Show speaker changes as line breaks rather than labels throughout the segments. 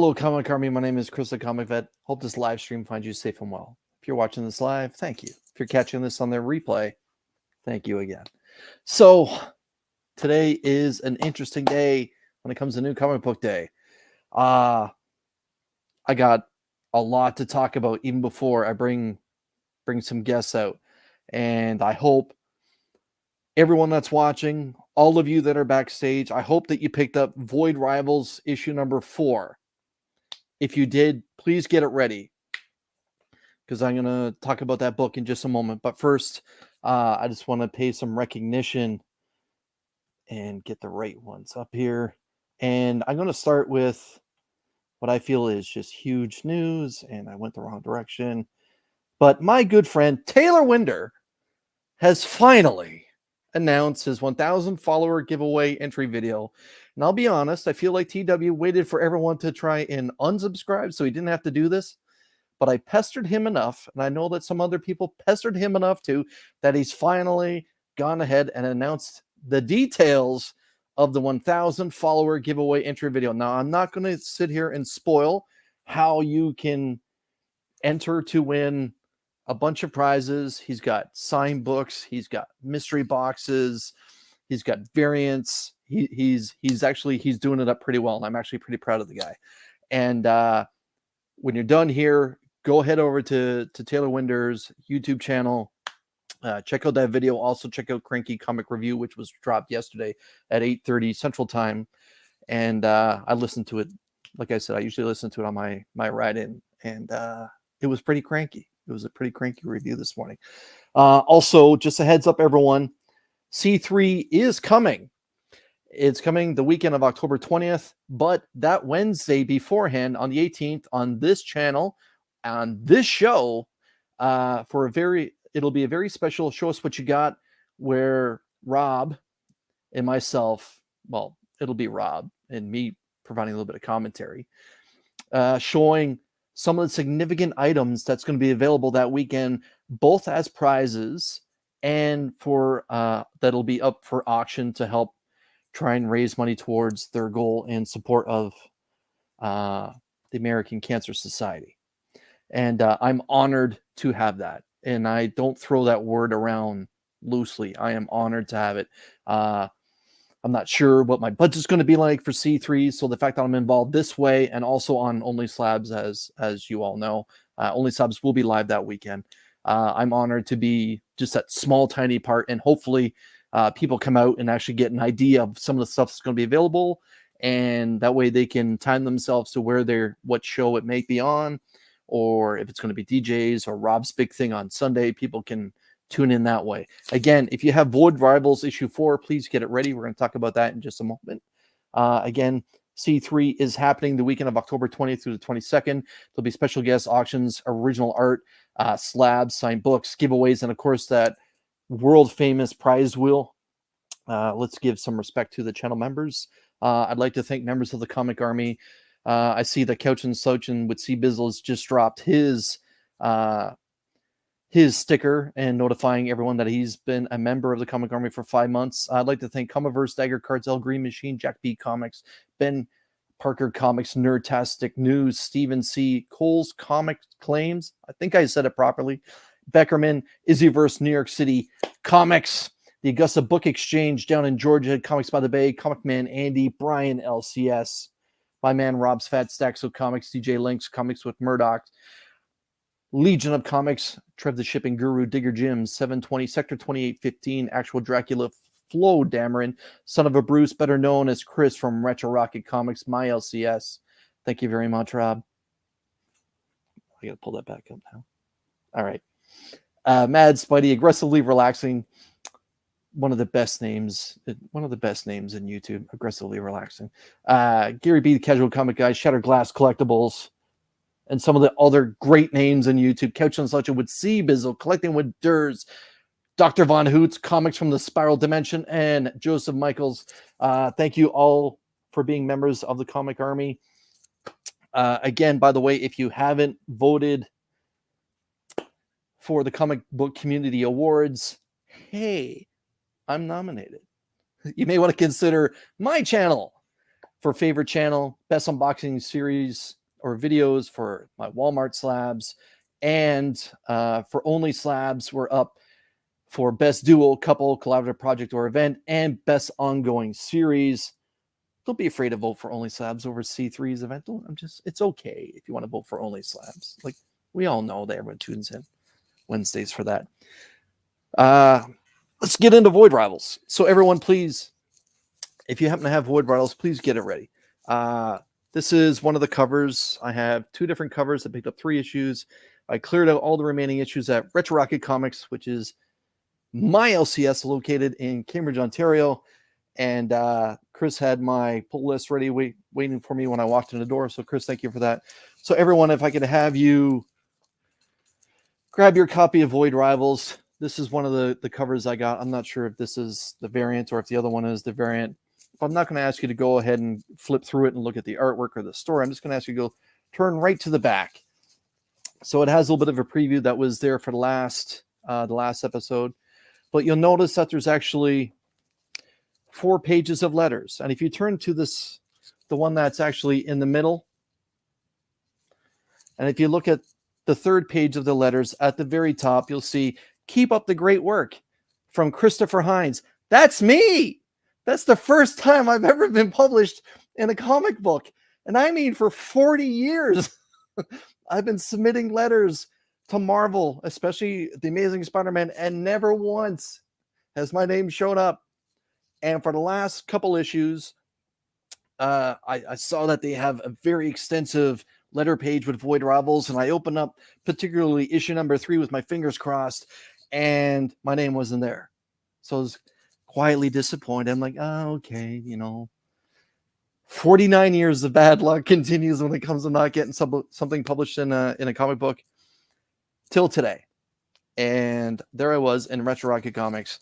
Hello, Comic Army. My name is Chris, the Comic Vet. Hope this live stream finds you safe and well. If you're watching this live, thank you. If you're catching this on the replay, thank you again. So, today is an interesting day when it comes to New Comic Book Day. I got a lot to talk about even before I bring some guests out. And I hope everyone that's watching, all of you that are backstage, I hope that you picked up Void Rivals issue number 4. If you did, please get it ready, because I'm going to talk about that book in just a moment. But first, I just want to pay some recognition and get the right ones up here. And I'm going to start with what I feel is just huge news, and I went the wrong direction. But my good friend TaylorWinder has finally announced his 1,000 follower giveaway entry video. And I'll be honest, I feel like TW waited for everyone to try and unsubscribe so he didn't have to do this. But I pestered him enough, and I know that some other people pestered him enough too, that he's finally gone ahead and announced the details of the 1,000 follower giveaway entry video. Now, I'm not going to sit here and spoil how you can enter to win a bunch of prizes. He's got signed books, he's got mystery boxes, he's got variants. He's doing it up pretty well, and I'm actually pretty proud of the guy. And when you're done here, go head over to TaylorWinder's YouTube channel. Check out that video. Also check out Cranky Comic Review, which was dropped yesterday at 8:30 Central Time. And I listened to it. Like I said, I usually listen to it on my ride in, and it was pretty cranky. It was a pretty cranky review this morning. Also, just a heads up, everyone, C3 is coming. It's coming the weekend of October 20th, but that Wednesday beforehand on the 18th on this channel, on this show, it'll be a very special Show Us What You Got, where Rob and myself, well, it'll be Rob and me providing a little bit of commentary, showing some of the significant items that's going to be available that weekend, both as prizes and for that'll be up for auction to help try and raise money towards their goal in support of the American Cancer Society. And I'm honored to have that. And I don't throw that word around loosely. I am honored to have it. I'm not sure what my budget's going to be like for C3. So the fact that I'm involved this way, and also on Only Slabs, as you all know, Only Slabs will be live that weekend. I'm honored to be just that small, tiny part. And hopefully people come out and actually get an idea of some of the stuff that's going to be available. And that way they can time themselves to what show it may be on, or if it's going to be DJs or Rob's big thing on Sunday, people can tune in that way. Again, if you have Void Rivals issue 4, please get it ready. We're going to talk about that in just a moment. Again, C3 is happening the weekend of October 20th through the 22nd. There'll be special guest auctions, original art, slabs, signed books, giveaways, and of course that world famous prize wheel. Let's give some respect to the channel members. I'd like to thank members of the Comic Army. I see that Couch and Slouchin with C Bizzle has just dropped his sticker and notifying everyone that he's been a member of the Comic Army for 5 months. I'd like to thank Comiverse, Dagger Cards, L Green Machine, Jack B Comics, Ben Parker Comics, Nerdtastic News, Stephen C, Cole's Comic Claims, I think I said it properly, Beckerman, IzzyVerse New York City Comics, the Augusta Book Exchange down in Georgia, Comics by the Bay, ComicManAndy, Brian LCS, my man Robs.fatstax Comics, DJ Links, Comics with Murdoch, Legion of Comics, Trev the Shipping Guru, Digger Jim, 720, Sector 2815, Actual Dracula, Flo Dameron, Son of a Bruce, better known as Chris from Retro Rocket Comics, my LCS. Thank you very much, Rob. I got to pull that back up now. All right. Mad Spidey, Aggressively Relaxing, one of the best names in YouTube, Aggressively Relaxing. Gary B, the Casual Comic Guy, Shattered Glass Collectibles, and some of the other great names in YouTube. Couch and Slouchin with C Bizzle, Collecting with Durs, Dr. Von Hoots, Comics from the Spiral Dimension, and Joseph Michaels. Thank you all for being members of the Comic Army. Again, by the way, if you haven't voted for the Comic Book Community Awards, hey, I'm nominated. You may want to consider my channel for favorite channel, best unboxing series or videos for my Walmart slabs, and for only slabs, we're up for best duo, couple, collaborative project or event, and best ongoing series. Don't be afraid to vote for only slabs over C3's event. It's okay if you want to vote for only slabs. Like, we all know that everyone tunes in Wednesdays for that. Let's get into Void Rivals. So everyone, please, if you happen to have Void Rivals, please get it ready. This is one of the covers. I have 2 different covers. I picked up 3 issues. I cleared out all the remaining issues at Retro Rocket Comics, which is my LCS located in Cambridge, Ontario. And Chris had my pull list ready, waiting for me when I walked in the door. So Chris, thank you for that. So everyone, if I could have you grab your copy of Void Rivals. This is one of the covers I got. I'm not sure if this is the variant or if the other one is the variant. But I'm not going to ask you to go ahead and flip through it and look at the artwork or the story. I'm just going to ask you to go turn right to the back. So it has a little bit of a preview that was there for the last episode. But you'll notice that there's actually 4 pages of letters. And if you turn to this, the one that's actually in the middle, and if you look at the 3rd page of the letters at the very top, you'll see, "Keep up the great work," from Christopher Hines. That's me. That's the first time I've ever been published in a comic book. And I mean, for 40 years, I've been submitting letters to Marvel, especially The Amazing Spider-Man, and never once has my name shown up. And for the last couple issues, I saw that they have a very extensive letter page with Void Rivals, and I opened up particularly issue number 3 with my fingers crossed, and my name wasn't there. So I was quietly disappointed. I'm like, oh, okay, 49 years of bad luck continues when it comes to not getting something published in a comic book till today. And there I was in Retro Rocket Comics,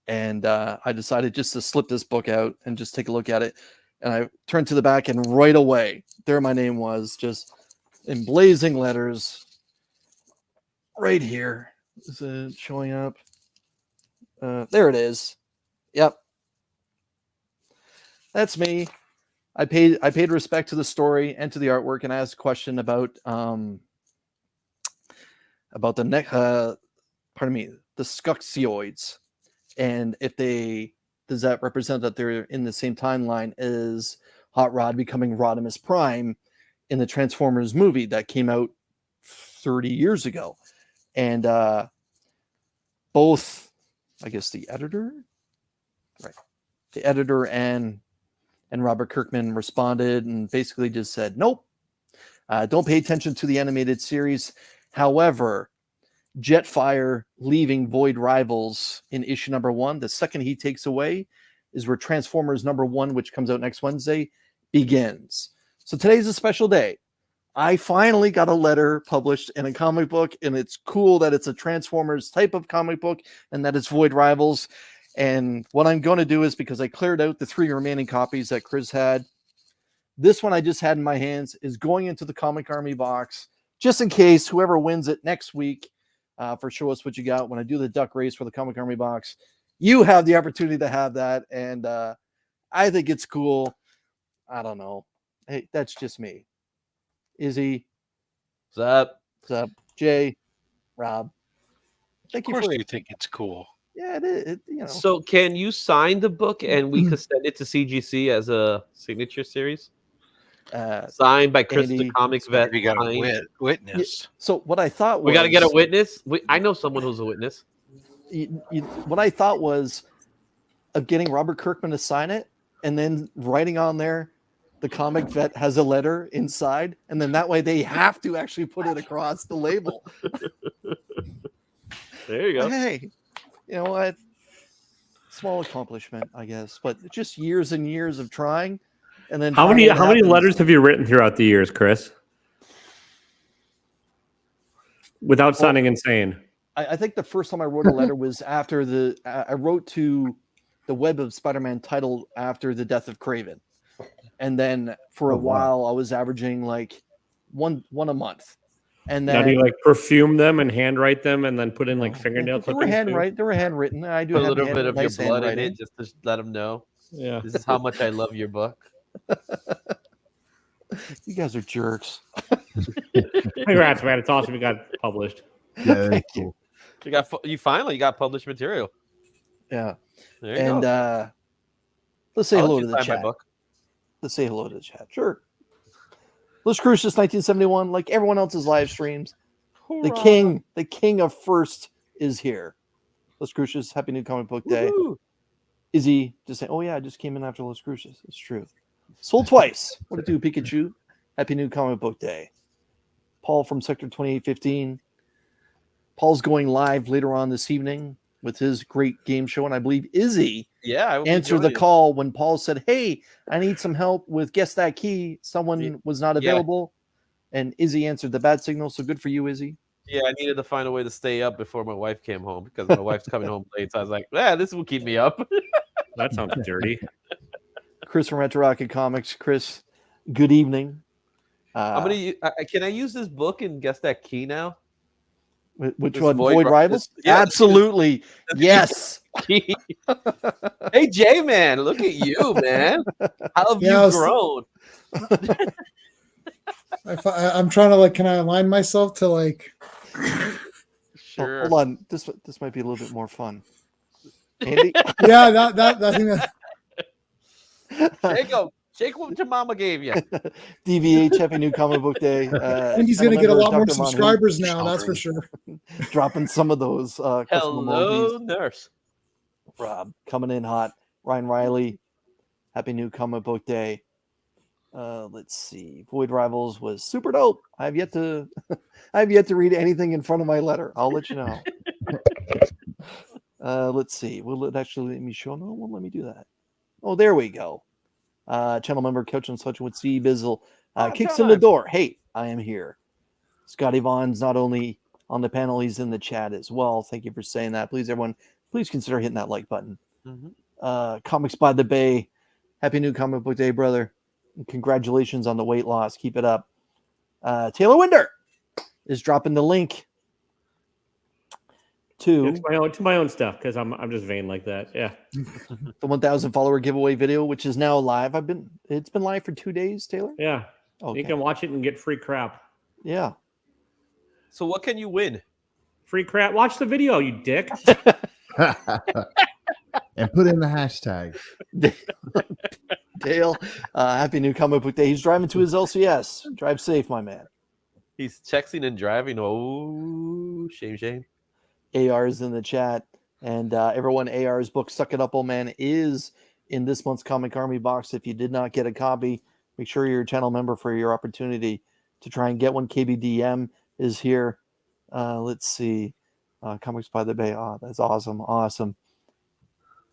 and I decided just to slip this book out and just take a look at it. And I turned to the back, and right away, there my name was, just in blazing letters right here. Is it showing up? There it is. Yep. That's me. I paid respect to the story and to the artwork, and I asked a question about the the Skuxioids, and if does that represent that they're in the same timeline as Hot Rod becoming Rodimus Prime in the Transformers movie that came out 30 years ago. And both, I guess, the editor and Robert Kirkman responded and basically just said, nope, don't pay attention to the animated series. However, Jetfire leaving Void Rivals in issue number 1, the second he takes away, is where Transformers number 1, which comes out next Wednesday, begins. So today's a special day. I finally got a letter published in a comic book, and it's cool that it's a Transformers type of comic book and that it's Void Rivals. And what I'm going to do is, because I cleared out the 3 remaining copies that Chris had, this one I just had in my hands is going into the Comic Army box, just in case whoever wins it next week for Show Us What You Got, when I do the duck race for the Comic Army box, you have the opportunity to have that. And I think it's cool. I don't know. Hey, that's just me. Izzy.
What's up?
What's up? Jay. Rob.
Thank you. Of course you think it's cool.
Yeah, it
So can you sign the book and we could send it to CGC as a signature series? Signed by Chris the Comic Vet.
We got a witness.
So what I thought was...
We got to get a witness? I know someone who's a witness.
What I thought was of getting Robert Kirkman to sign it and then writing on there, the Comic Vet has a letter inside, and then that way they have to actually put it across the label.
There you go.
Hey, you know what? Small accomplishment, I guess, but just years and years of trying. And then
how many letters have you written throughout the years, Chris? Without sounding insane.
I think the first time I wrote a letter was after I wrote to the Web of Spider-Man title after the death of Kraven. And then for a while I was averaging like one a month. And then
now do you like perfume them and handwrite them and then put in like fingernail clippings?
They were handwritten. I do
put a little bit of your blood in it just to let them know.
Yeah.
This is how much I love your book.
You guys are jerks.
Congrats, man. It's awesome you got published.
Yeah,
Thank
cool.
You finally got published material.
Yeah.
There you
And
go.
let's say
I'll
hello
let
to
you
the
sign my
chat.
book.
Let's say hello to the chat. Sure. Let's Crucius 1971, like everyone else's live streams.
Hoorah.
The king of first is here. Let's Crucius, happy new comic book day.
Woohoo.
Izzy just saying, oh yeah, I just came in after Los Crucius. It's true. Sold twice. What to do, Pikachu? Happy new comic book day. Paul from Sector 2815. Paul's going live later on this evening with his great game show, and I believe Izzy answered the call when Paul said, hey, I need some help with Guess That Key. Someone was not available, and Izzy answered the bad signal, so good for you, Izzy.
Yeah, I needed to find a way to stay up before my wife came home because my wife's coming home late. So I was like, this will keep me up.
That sounds dirty.
Chris from Retro Rocket Comics. Chris, good evening.
Can I use this book and Guess That Key now?
Which
This
one? Void Rivals?
Yeah,
absolutely. Yes.
Hey, JMan, look at you, man. How have you grown?
I'm trying to can I align myself to
Sure.
Hold on. This might be a little bit more fun. Andy?
Yeah, that thing
Shake what your mama gave you.
DVH, happy new comic book day.
I think he's going to get a lot more subscribers now, that's for sure.
Dropping some of those custom
Hello,
emojis.
nurse.
Rob, coming in hot. Ryan Riley, happy new comic book day. Let's see. Void Rivals was super dope. I have yet to read anything in front of my letter. I'll let you know. Let's see. Will it actually let me show? No, it won't let me do that. Oh, there we go. Channel member Couch and Such with C Bizzle kicks in the door. Hey, I am here. Scotty Vaughn's not only on the panel, he's in the chat as well. Thank you for saying that. Please, everyone, consider hitting that like button. Comics by the Bay. Happy new comic book day, brother. And congratulations on the weight loss. Keep it up. TaylorWinder is dropping the link to
my own stuff because I'm just vain like that. Yeah.
The 1,000 follower giveaway video, which is now live. It's been live for 2 days, Taylor.
Yeah.
Okay.
You can watch it and get free crap.
Yeah.
So what can you win?
Free crap. Watch the video, you dick.
And put in the hashtag.
Dale, happy new comic book day. He's driving to his LCS. Drive safe, my man.
He's texting and driving. Oh, shame.
AR is in the chat. And everyone, AR's book, Suck It Up, Old Man, is in this month's Comic Army box. If you did not get a copy, make sure you're a channel member for your opportunity to try and get one. KBDM is here. Let's see. Comics by the Bay. Oh, that's awesome. Awesome.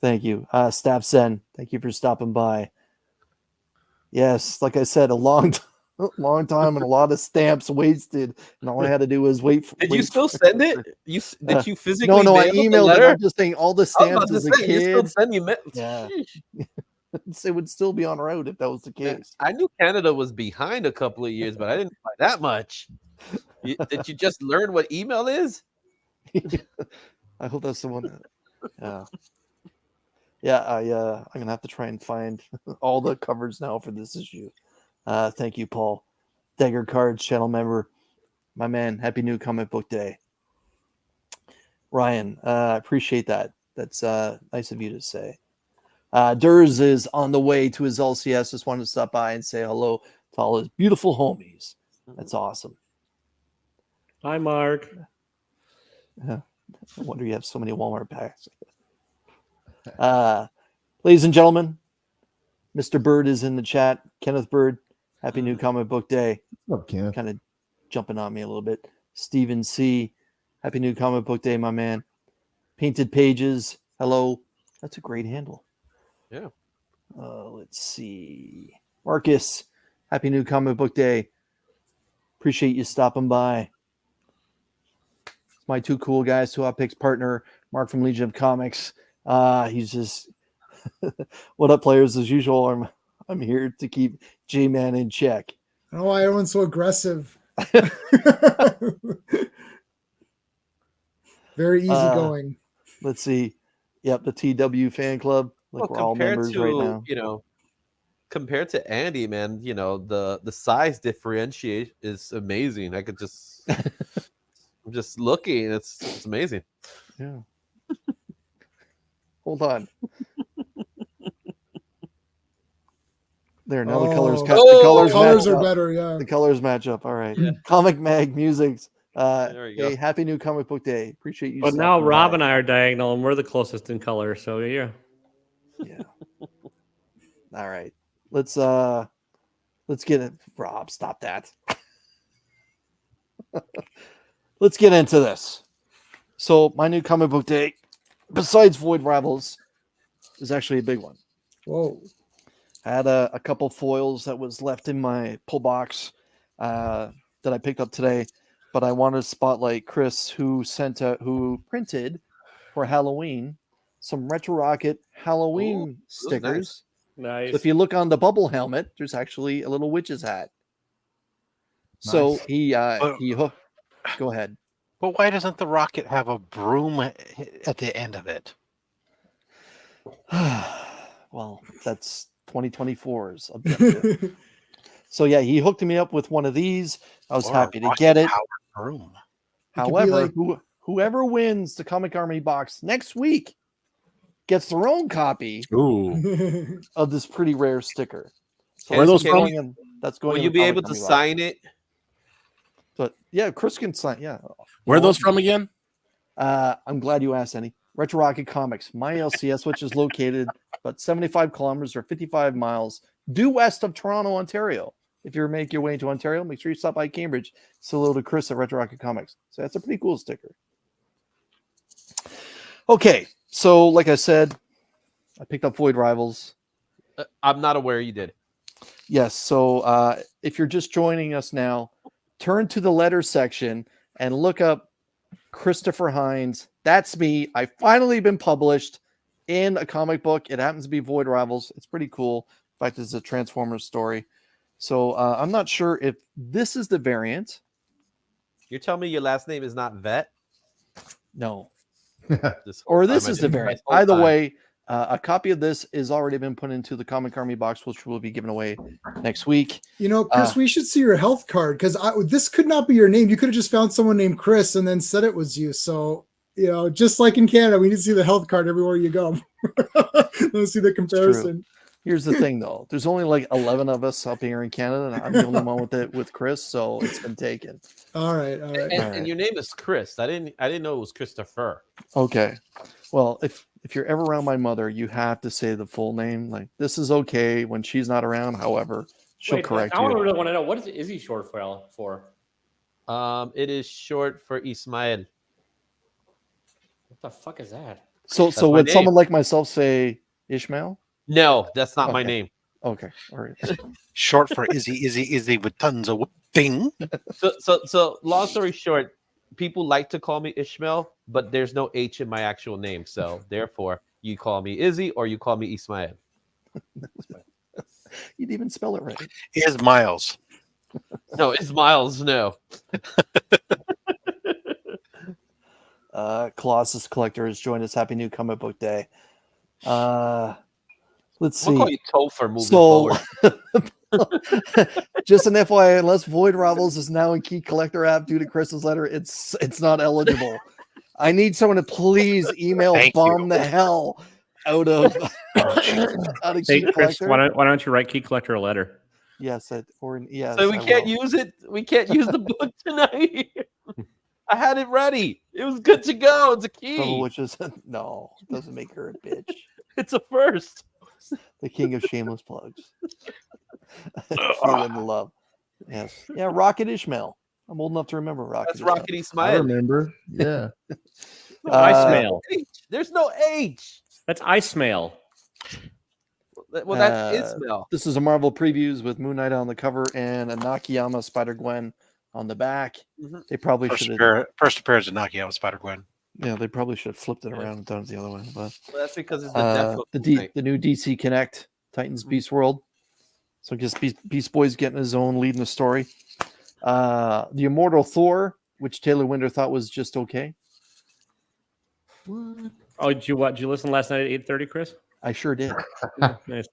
Thank you. Staff Sen, thank you for stopping by. Yes, like I said, a long time and a lot of stamps wasted, and all I had to do was wait.
Did you still send it? Did you physically?
No, I
mail
emailed
the
it. I'm just saying all the stamps as a kid.
You still send me
yeah, it would still be en route if that was the case.
I knew Canada was behind a couple of years, but I didn't buy that much. Did you just learn what email is?
I hope that's the one. I'm gonna have to try and find all the covers now for this issue. Thank you, Paul. Dagger Cards channel member, my man. Happy new comic book day. Ryan, appreciate that. That's nice of you to say. Durs is on the way to his LCS. Just wanted to stop by and say hello to all his beautiful homies. That's awesome.
Hi, Mark.
No wonder you have so many Walmart packs. Ladies and gentlemen, Mr. Bird is in the chat. Kenneth Bird, happy new comic book day.
What's up, Kenneth?
Kind of jumping on me a little bit. Stephen C, happy new comic book day, my man. Painted Pages, hello. That's a great handle.
Yeah.
Let's see. Marcus, happy new comic book day. Appreciate you stopping by. My two cool guys, Two Hot Picks partner, Mark from Legion of Comics. He's just what up, players? As usual, I'm here to keep J-Man in check.
I don't know why everyone's so aggressive. Very easygoing.
Let's see. Yep, the TW fan club. Like we're all members right now.
compared to Andy, man, you know, the size differentiate is amazing. I could just I'm just looking. It's amazing.
Yeah. Hold on. There, now the colors cut.
Oh,
the
colors
match
are
up.
better. Yeah.
The colors match up. All right.
Yeah.
Comic Mag Musics.
There you go.
Hey, happy new comic book day. Appreciate you.
But now
stopping
Rob
by.
and I are diagonal, and we're the closest in color. So yeah.
Yeah. All right. Let's get it. Rob, stop that. Let's get into this. So my new comic book day, besides Void Rivals, is actually a big one.
Whoa.
I had a couple foils that was left in my pull box that I picked up today, but I wanted to spotlight Chris, who printed for Halloween some Retro Rocket Halloween stickers.
Nice.
So if you look on the bubble helmet, there's actually a little witch's hat. So
Nice.
he hooked. Go ahead.
But why doesn't the rocket have a broom at the end of it?
Well, that's 2024's objective. So yeah, he hooked me up with one of these. I was
Or
happy to
rocket
get it.
powered broom.
However, whoever wins the Comic Army box next week gets their own copy
Ooh.
of this pretty rare sticker. So
Where are those
from? That's going.
Will
in
you
the
be
Comic
able to
Army box.
sign it?
But yeah, Chris can sign. Yeah.
Where are those from again?
I'm glad you asked, Andy. Retro Rocket Comics, my LCS, which is located about 75 kilometers or 55 miles due west of Toronto, Ontario. If you make your way into Ontario, make sure you stop by Cambridge. Say hello to Chris at Retro Rocket Comics. So that's a pretty cool sticker. Okay, so like I said, I picked up Void Rivals.
I'm not aware you did.
Yes, so if you're just joining us now, turn to the letter section and look up Christopher Hines. That's me. I've finally been published in a comic book. It happens to be Void Rivals. It's pretty cool. In fact, it's a Transformers story. So I'm not sure if this is the variant.
You're telling me your last name is not Vet?
No.
This
Or
whole
this
time I
is the
did-
variant.
this whole
Either
time.
way, a copy of this is already been put into the Comic Army box, which will be given away next week.
You know, Chris, we should see your health card because this could not be your name. You could have just found someone named Chris and then said it was you. So, you know, just like in Canada, we need to see the health card everywhere you go. Let's see the comparison.
Here's the thing, though. There's only like 11 of us up here in Canada, and I'm the only one with Chris, so it's been taken.
All right.
And your name is Chris. I didn't know it was Christopher.
Okay. Well, if you're ever around my mother, you have to say the full name. Like, this is okay when she's not around. However, she'll correct
I
you.
really want to know, what is Izzy short for?
It is short for Ismael.
What the fuck is that?
So
my
would
name.
someone like myself say Ishmael?
No, that's not my
Okay.
name.
Okay. All right.
Short for Izzy with tons of thing.
So long story short, people like to call me Ishmael, but there's no H in my actual name. So therefore, you call me Izzy or you call me Ismael.
You'd even spell it right.
Is Miles.
No, it's Miles. No.
Colossus Collector has joined us. Happy new comic book day. Let's see.
We'll call you Topher moving
So,
forward.
just an FYI, unless Void Rivals is now in Key Collector app due to Chris's letter, it's not eligible. I need someone to please email bomb the hell out of
Hey,
Key
Chris,
Collector.
why don't you write Key Collector a letter?
Yes, yes.
So we
I
can't
will.
use it. We can't use the book tonight. I had it ready. It was good to go. It's a key.
Which is no, doesn't make her a bitch.
It's a first.
The king of shameless plugs. Feeling the love. Yes. Yeah, Rocket Ishmael. I'm old enough to remember Rocket.
That's Rocket
I
Ismael.
remember. Yeah.
Ismail.
There's no H.
That's Ismail.
Well, that's Ismail.
This is a Marvel previews with Moon Knight on the cover and a Nakayama Spider-Gwen on the back.
Mm-hmm.
They probably
First
should have.
appearance of Nakayama Spider-Gwen.
Yeah, they probably should have flipped it around and done it the other way. But
Well, that's because it's the depth
the new DC Connect Titans Beast World. So just Beast Boy's getting his own lead in the story. The Immortal Thor, which TaylorWinder thought was just okay.
Oh, did you listen last night at 8:30, Chris?
I sure did.
Nice.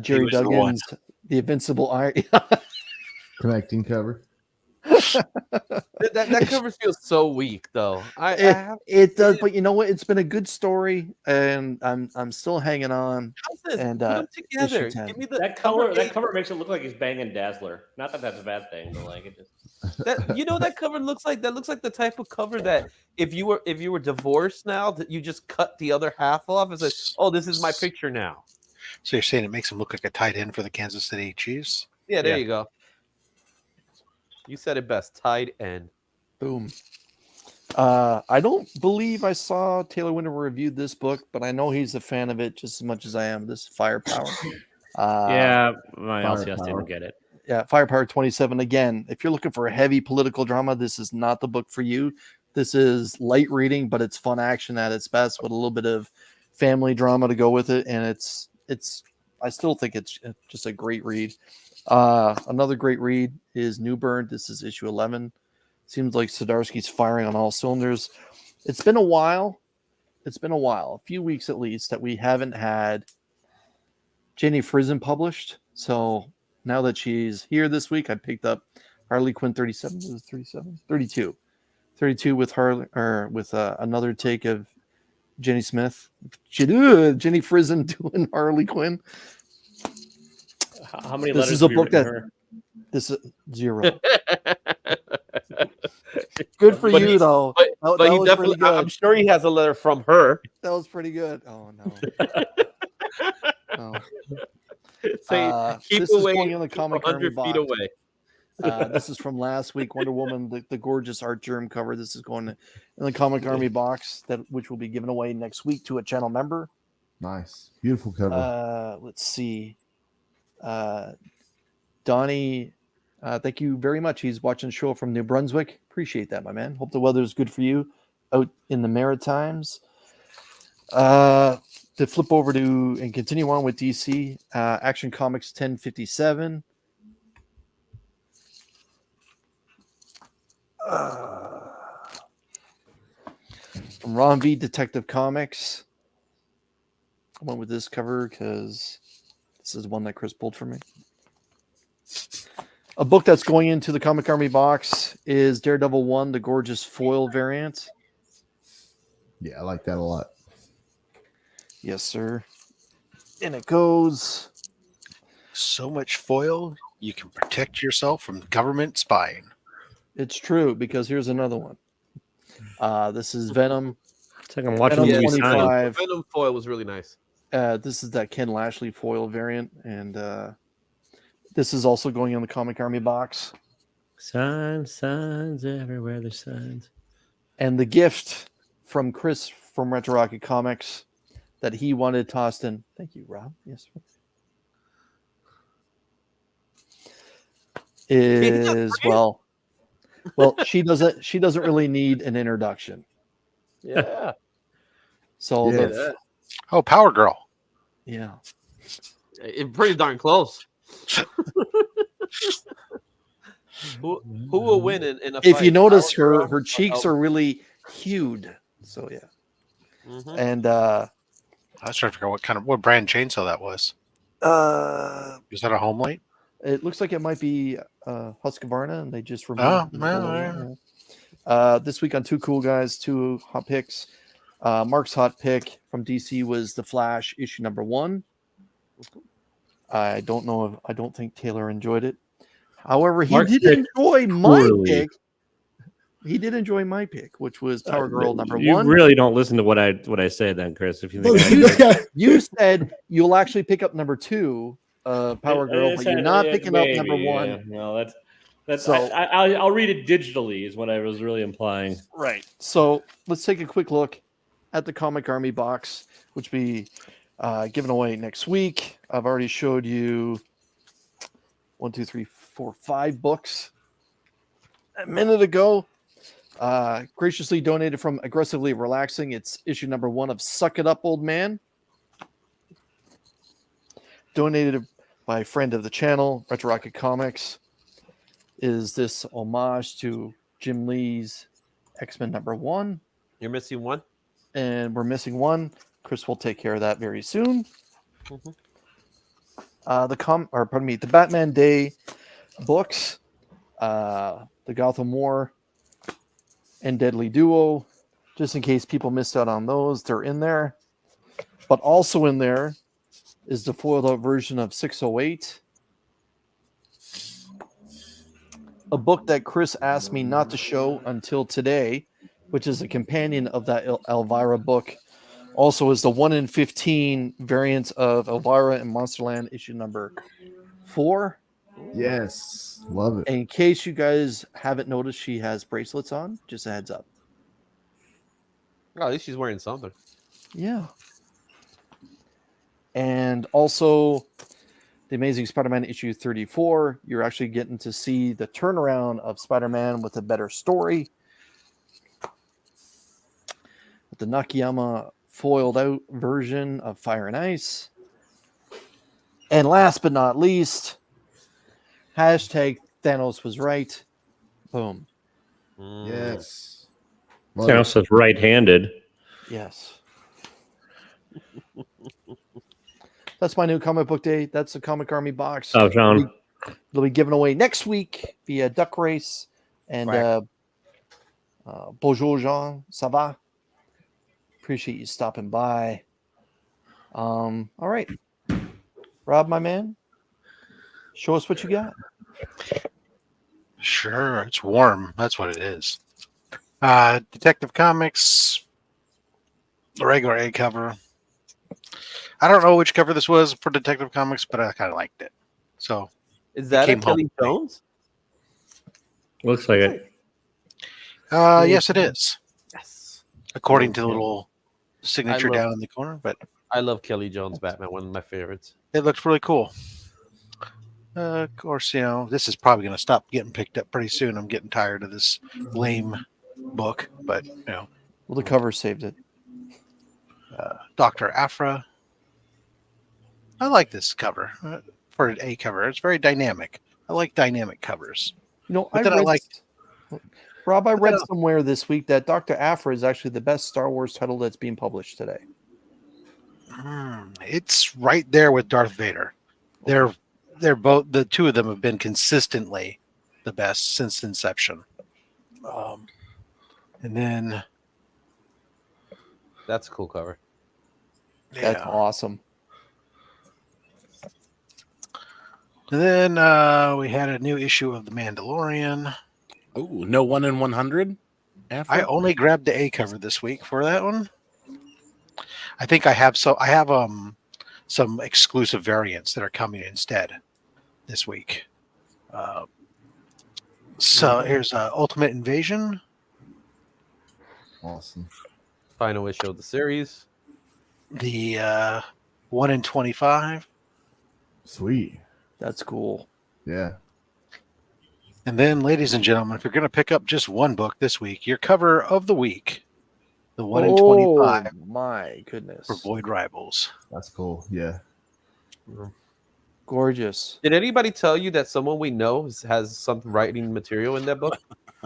Jerry
was the one.
Duggan's The Invincible Iron.
Connecting cover.
That cover feels so weak, though.
It does, but you know what? It's been a good story, and I'm still hanging on.
How's this?
And
Put them together.
issue 10.
Give me the
That cover makes it look like he's banging Dazzler. Not that that's a bad thing, but like it just.
That cover looks like the type of cover that if you were divorced now, that you just cut the other half off and say, "Oh, this is my picture now."
So you're saying it makes him look like a tight end for the Kansas City Chiefs?
Yeah, there
Yeah.
you go. You said it best. Tight end.
Boom. I don't believe I saw Taylor Winter reviewed this book, but I know he's a fan of it just as much as I am. This Firepower.
Yeah, my LCS
Firepower.
didn't get it.
Yeah, Firepower 27. Again, if you're looking for a heavy political drama, this is not the book for you. This is light reading, but it's fun action at its best with a little bit of family drama to go with it. And it's I still think it's just a great read. Another great read is Newburn. This is issue 11. Seems like Zdarsky's firing on all cylinders. It's been a while. A few weeks at least, that we haven't had Jenny Frison published. So now that she's here this week, I picked up Harley Quinn 37. Was it 37? 32. 32 with Harley, or with another take of Jenny Smith. Jenny Frison doing Harley Quinn.
How many
This
letters
is a
have you
book
written
that-
her?
This is 0. Good for
But
you,
he-
though.
But,
That
but he
was
definitely.
pretty good.
I'm sure he has a letter from her.
That was pretty good. Oh no. Oh.
Say, keep
this is
away,
going in the Comic Army
100
box.
feet away.
This is from last week, Wonder Woman, the gorgeous art germ cover. This is going in the Comic Army box, which will be given away next week to a channel member.
Nice. Beautiful cover.
Let's see. Donnie, thank you very much. He's watching the show from New Brunswick. Appreciate that, my man. Hope the weather is good for you out in the Maritimes. To flip over to and continue on with DC, Action Comics 1057. From Ron V Detective Comics. I went with this cover because this is one that Chris pulled for me. A book that's going into the Comic Army box is Daredevil 1, the gorgeous foil variant.
Yeah, I like that a lot.
Yes, sir. And it goes.
So much foil, you can protect yourself from government spying.
It's true, because here's another one. This is Venom.
It's like I'm watching
Venom
the movie Sign.
25.
Venom foil was really nice.
This is that Ken Lashley foil variant, and this is also going in the Comic Army box.
Signs everywhere. There's signs.
And the gift from Chris from Retro Rocket Comics that he wanted tossed in. Thank you, Rob. Yes. Is well, she doesn't really need an introduction.
Yeah.
So
Yeah.
Oh, Power Girl.
yeah.
Pretty darn close. who will win in a
If
fight?
you notice,
Power Girl
her cheeks
or-
are really hued. So yeah.
Mhm.
And
I was trying to figure out what brand chainsaw that was. Is that a home light?
it looks like it might be Husqvarna, and they just removed.
Oh,
the
well,
logo. This week on Two Cool Guys, 2 hot picks. Mark's hot pick from DC was The Flash issue number 1. I don't think Taylor enjoyed it. However, he
Mark
did
picked
enjoy my
poorly.
pick. He did enjoy my pick, which was Power Girl number
You
1.
really don't listen to what I say then, Chris. If you think
You said you'll actually pick up number 2, Power Girl, but you're not picking up number 1.
Yeah. No, that's.
So-
I'll read it digitally. Is what I was really implying.
Right. So let's take a quick look at the Comic Army box, which will be given away next week. I've already showed you 1, 2, 3, 4, 5 books a minute ago. Graciously donated from Aggressively Relaxing. It's issue number 1 of Suck It Up, Old Man. Donated by a friend of the channel, Retro Rocket Comics. Is this homage to Jim Lee's X-Men number 1?
You're missing one.
And we're missing one. Chris will take care of that very soon.
Mhm.
the Batman Day books, the Gotham War and Deadly Duo. Just in case people missed out on those, they're in there. But also in there is the foiled out version of 608. A book that Chris asked me not to show until today, which is a companion of that Elvira book. Also is the 1 in 15 variant of Elvira in Monsterland issue number 4.
Yes. Love it.
In case you guys haven't noticed, she has bracelets on. Just a heads up.
Oh, at least she's wearing something.
Yeah. And also, The Amazing Spider-Man issue 34. You're actually getting to see the turnaround of Spider-Man with a better story. With the Nakayama foiled out version of Fire and Ice. And last but not least, hashtag Thanos was right. Boom.
Yes. Love
Thanos
it.
says right-handed.
Yes. That's my new comic book day. That's the Comic Army box.
Oh, John.
It'll be given away next week via Duck Race. And bonjour, Jean. Ça va? Appreciate you stopping by. All right. Rob, my man, show us what you got.
Sure, it's warm. That's what it is. Detective Comics, the regular A cover. I don't know which cover this was for Detective Comics, but I kind of liked it. So,
Is that a
came home
Kelly
with me.
Jones?
Looks like it.
Yes, it is.
Yes.
According to the little signature
love-
down in the corner, but
I love Kelly Jones Batman, one of my favorites.
it looks really cool. Of course, you know, this is probably going to stop getting picked up pretty soon. I'm getting tired of this lame book, but, you know,
Well, the cover saved it.
Dr. Aphra. I like this cover for an A cover. It's very dynamic. I like dynamic covers.
You know,
But then I liked-
Rob, I read
then-
somewhere this week that Dr. Aphra is actually the best Star Wars title that's being published today.
It's right there with Darth Vader. They're both, the two of them have been consistently the best since inception. And then
That's a cool cover.
That's awesome.
And then we had a new issue of The Mandalorian.
Oh, no 1 in 100.
I only grabbed the A cover this week for that one. I think I have some exclusive variants that are coming instead this week. So here's Ultimate Invasion.
Awesome.
Final issue of the series.
The 1 in 25.
Sweet.
That's cool.
Yeah.
And then, ladies and gentlemen, if you're going to pick up just one book this week, your cover of the week, the 1 in 25
My goodness.
for Void Rivals.
That's cool. Yeah.
Gorgeous.
Did anybody tell you that someone we know has some writing material in that book?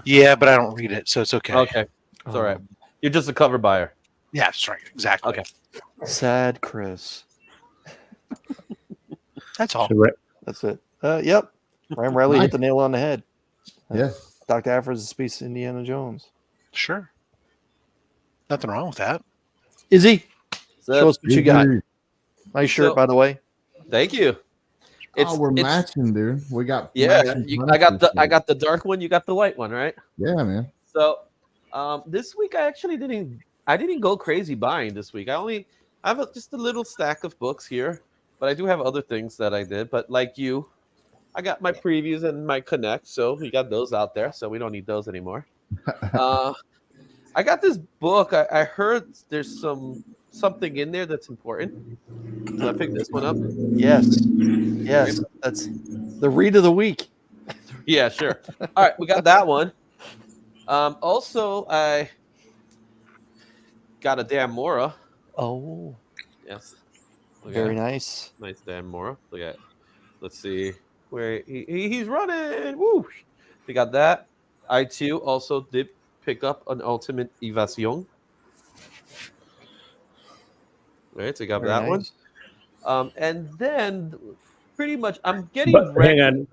Yeah, but I don't read it, so it's okay.
Okay. It's all right. You're just a cover buyer.
Yeah, that's right. Exactly.
Okay.
Sad Chris.
That's all.
So right-
That's it. Yep. Ryan Riley hit the nail on the head.
Yeah.
Dr. Aphra's Space Indiana Jones.
Sure. Nothing wrong with that.
Izzy,
So,
show us what you got.
Dude.
Nice shirt,
So-
by the way.
thank you.
Oh, we're matching, dude. We got
Yeah,
matching
I got
punches,
I got the dark one. You got the white one, right?
Yeah, man.
So, this week I actually didn't go crazy buying this week. I have just a little stack of books here, but I do have other things that I did. But like you, I got my previews and my connect, so we got those out there. So we don't need those anymore. I got this book. I heard there's something in there that's important. So I picked this one up.
Yes. Yes. That's the read of the week.
Yeah, sure. All right, we got that one. Also, I got a Dan Mora.
Oh,
Yes. Look
very
at
nice.
nice Dan Mora. Look at. Let's see where he's running. Woo! We got that. I too also did pick up an Ultimate Evasion. All right, so I got
Very
that
nice.
one. And then pretty much. I'm getting
But
ready.
hang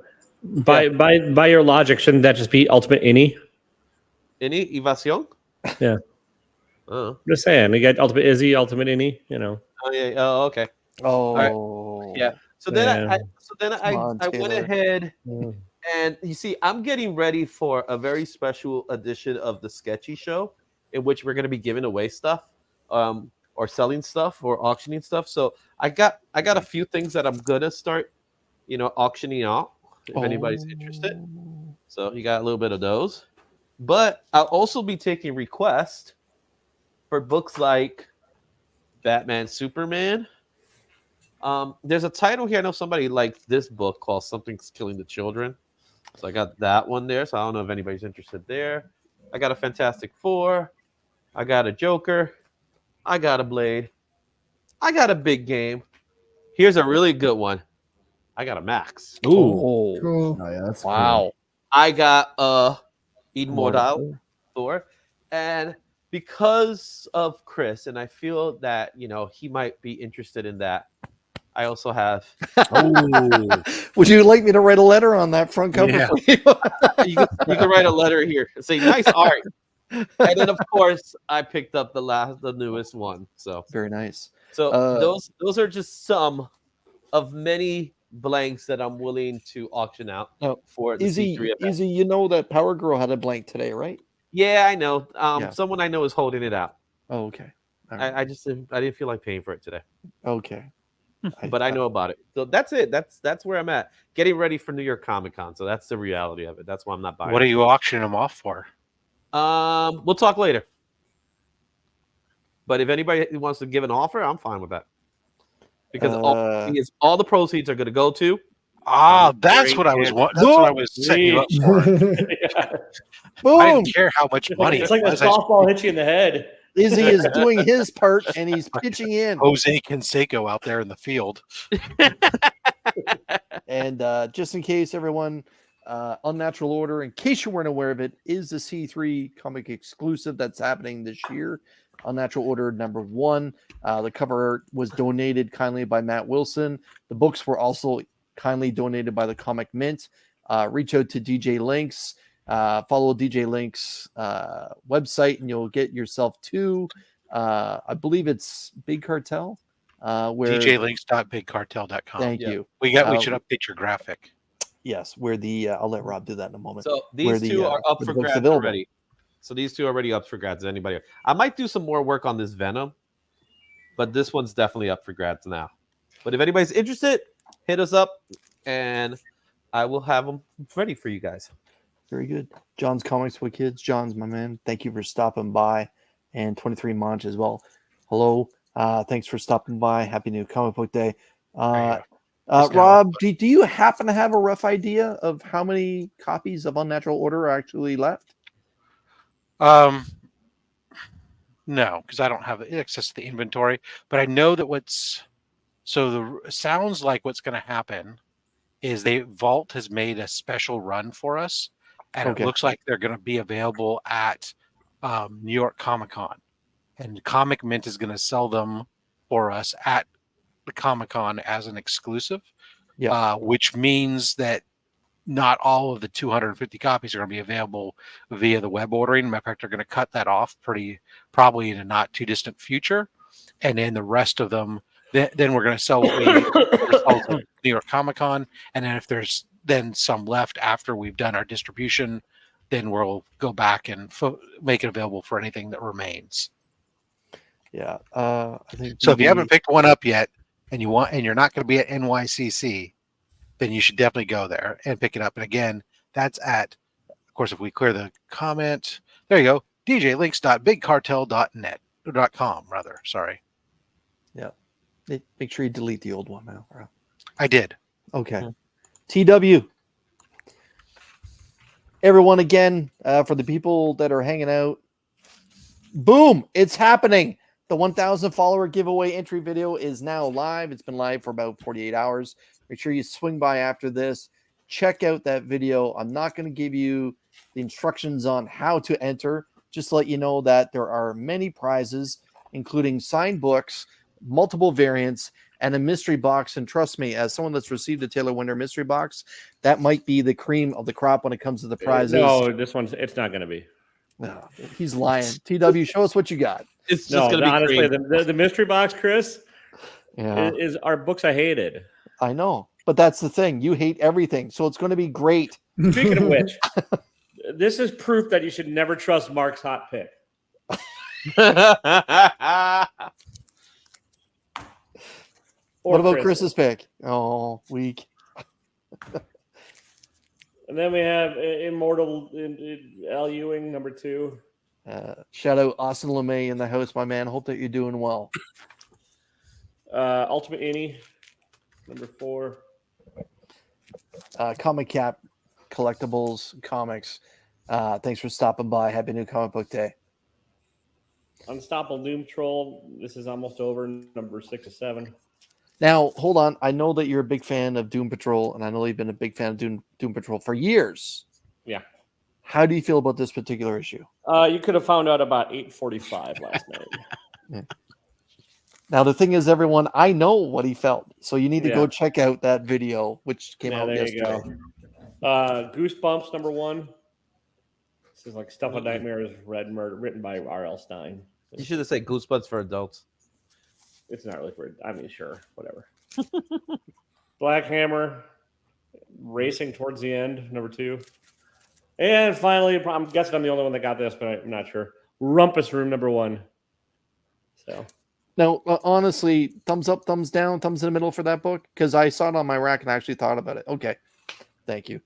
on. By your logic, shouldn't that just be Ultimate Any?
Any Evasion?
Yeah.
Oh.
Just saying, you got Ultimate Izzy, Ultimate Any.
Oh yeah. Oh okay.
Oh,
Yeah. So then
Yeah.
I went
Taylor.
ahead
Mm.
and you see, I'm getting ready for a very special edition of the Sketchy Show, in which we're going to be giving away stuff, or selling stuff, or auctioning stuff. So I got a few things that I'm gonna start, auctioning out if anybody's interested. So you got a little bit of those, but I'll also be taking requests for books like Batman, Superman. There's a title here. I know somebody liked this book called Something's Killing the Children. So I got that one there. So I don't know if anybody's interested there. I got a Fantastic Four. I got a Joker. I got a Blade. I got a Big Game. Here's a really good one. I got a Max.
Oh,
Cool.
Oh, yeah, that's
wow.
I got a Immortal Thor. And because of Chris, and I feel that, he might be interested in that, I also have.
Oh,
Would you like me to write a letter on that front cover
Yeah.
for you?
You can write a letter here and say nice art. And then of course I picked up the newest one. So
Very nice.
So those are just some of many blanks that I'm willing to auction out for the C3 event.
Izzy, you know that Power Girl had a blank today, right?
Yeah, I know.
Yeah.
Someone I know is holding it out.
Oh, okay. All right.
I didn't feel like paying for it today.
Okay.
But I know about it. So that's it. That's where I'm at. Getting ready for New York Comic Con. So that's the reality of it. That's why I'm not buying.
What are you auctioning them off for?
We'll talk later. But if anybody wants to give an offer, I'm fine with that. Because all the proceeds are going to go to.
That's what I was. That's what I was setting you up for.
Boom!
I didn't care how much money.
It's like the softball hits you in the head.
Izzy is doing his part and he's pitching in.
Jose Canseco out there in the field.
And just in case everyone, Unnatural Order, in case you weren't aware of it, is the C3 comic exclusive that's happening this year. Unnatural Order #1. The cover art was donated kindly by Matt Wilson. The books were also kindly donated by the Comic Mint. Reach out to DJ Links. Follow DJ Links' website, and you'll get yourself to, I believe it's Big Cartel. Where
DJlinks.bigcartel.com.
Thank you.
We should update your graphic.
Yes, where the I'll let Rob do that in a moment.
So these two are up for grabs already. So these two are already up for grabs. Anybody? I might do some more work on this Venom, but this one's definitely up for grabs now. But if anybody's interested, hit us up, and I will have them ready for you guys.
Very good. John's Comics with Kids. John's my man. Thank you for stopping by. And 23 Monch as well. Hello. Thanks for stopping by. Happy New Comic Book Day. Rob, do you happen to have a rough idea of how many copies of Unnatural Order are actually left?
No, because I don't have access to the inventory. But I know that sounds like what's going to happen is Vault has made a special run for us. And it looks like they're going to be available at New York Comic Con. And Comic Mint is going to sell them for us at the Comic Con as an exclusive, which means that not all of the 250 copies are going to be available via the web ordering. Matter of fact, they're going to cut that off probably in a not too distant future. And then the rest of them, then we're going to sell what we sell to New York Comic Con. And then if there's then some left after we've done our distribution, then we'll go back and make it available for anything that remains.
Yeah, I think
so. If you haven't picked one up yet, and you're not going to be at NYCC, then you should definitely go there and pick it up. And again, that's at, of course, if we clear the comment, there you go. DJLinks.bigcartel.com. Sorry.
Yeah. Make sure you delete the old one now.
I did.
Okay. TW. Everyone, again, for the people that are hanging out, boom, it's happening. The 1,000 follower giveaway entry video is now live. It's been live for about 48 hours. Make sure you swing by after this. Check out that video. I'm not going to give you the instructions on how to enter. Just to let you know that there are many prizes, including signed books, multiple variants, and a mystery box. And trust me, as someone that's received a TaylorWinder mystery box, that might be the cream of the crop when it comes to the prizes.
No, this one's it's not going to be.
No, he's lying. TW, show us what you got.
It's just going to be
honestly,
cream.
the mystery box, Chris,
Yeah,
is our books I hated.
I know, but that's the thing. You hate everything, so it's going to be great.
Speaking of which, this is proof that you should never trust Mark's hot pick.
What about Chris's pick? Oh, weak.
And then we have Immortal Al Ewing, number 2.
Shout out Austin LeMay in the house, my man. Hope that you're doing well.
Ultimate Innie, number 4.
Comic Cap Collectibles Comics. Thanks for stopping by. Happy New Comic Book Day.
Unstoppable Doom Troll. This is almost over, number 6 or 7.
Now, hold on. I know that you're a big fan of Doom Patrol, and I know you've been a big fan of Doom Patrol for years.
Yeah.
How do you feel about this particular issue?
You could have found out about 8:45 last night.
Yeah. Now, the thing is, everyone, I know what he felt. So you need to go check out that video, which came out yesterday.
There you go. Goosebumps, number 1. This is like Stuff of Nightmares, written by R.L. Stine.
You should have said Goosebumps for adults.
It's not really for, I mean, sure, whatever. Black Hammer, Racing Towards the End, number 2. And finally, I'm guessing I'm the only one that got this, but I'm not sure. Rumpus Room, number 1. So.
Now, honestly, thumbs up, thumbs down, thumbs in the middle for that book? Because I saw it on my rack and I actually thought about it. Okay. Thank you.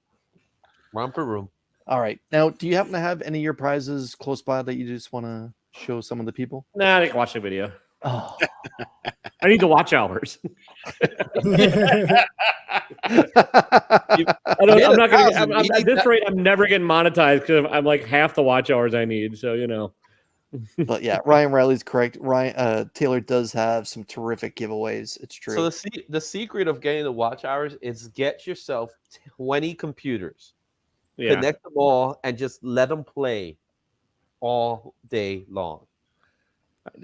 Romper Room.
All right. Now, do you happen to have any of your prizes close by that you just want to show some of the people?
Nah, they can watch the video.
Oh.
I need the watch hours. At this rate, I'm never getting monetized because I'm like half the watch hours I need. So, you know.
But yeah, Ryan Riley's correct. Taylor does have some terrific giveaways. It's true.
So the secret of getting the watch hours is get yourself 20 computers, connect them all, and just let them play all day long.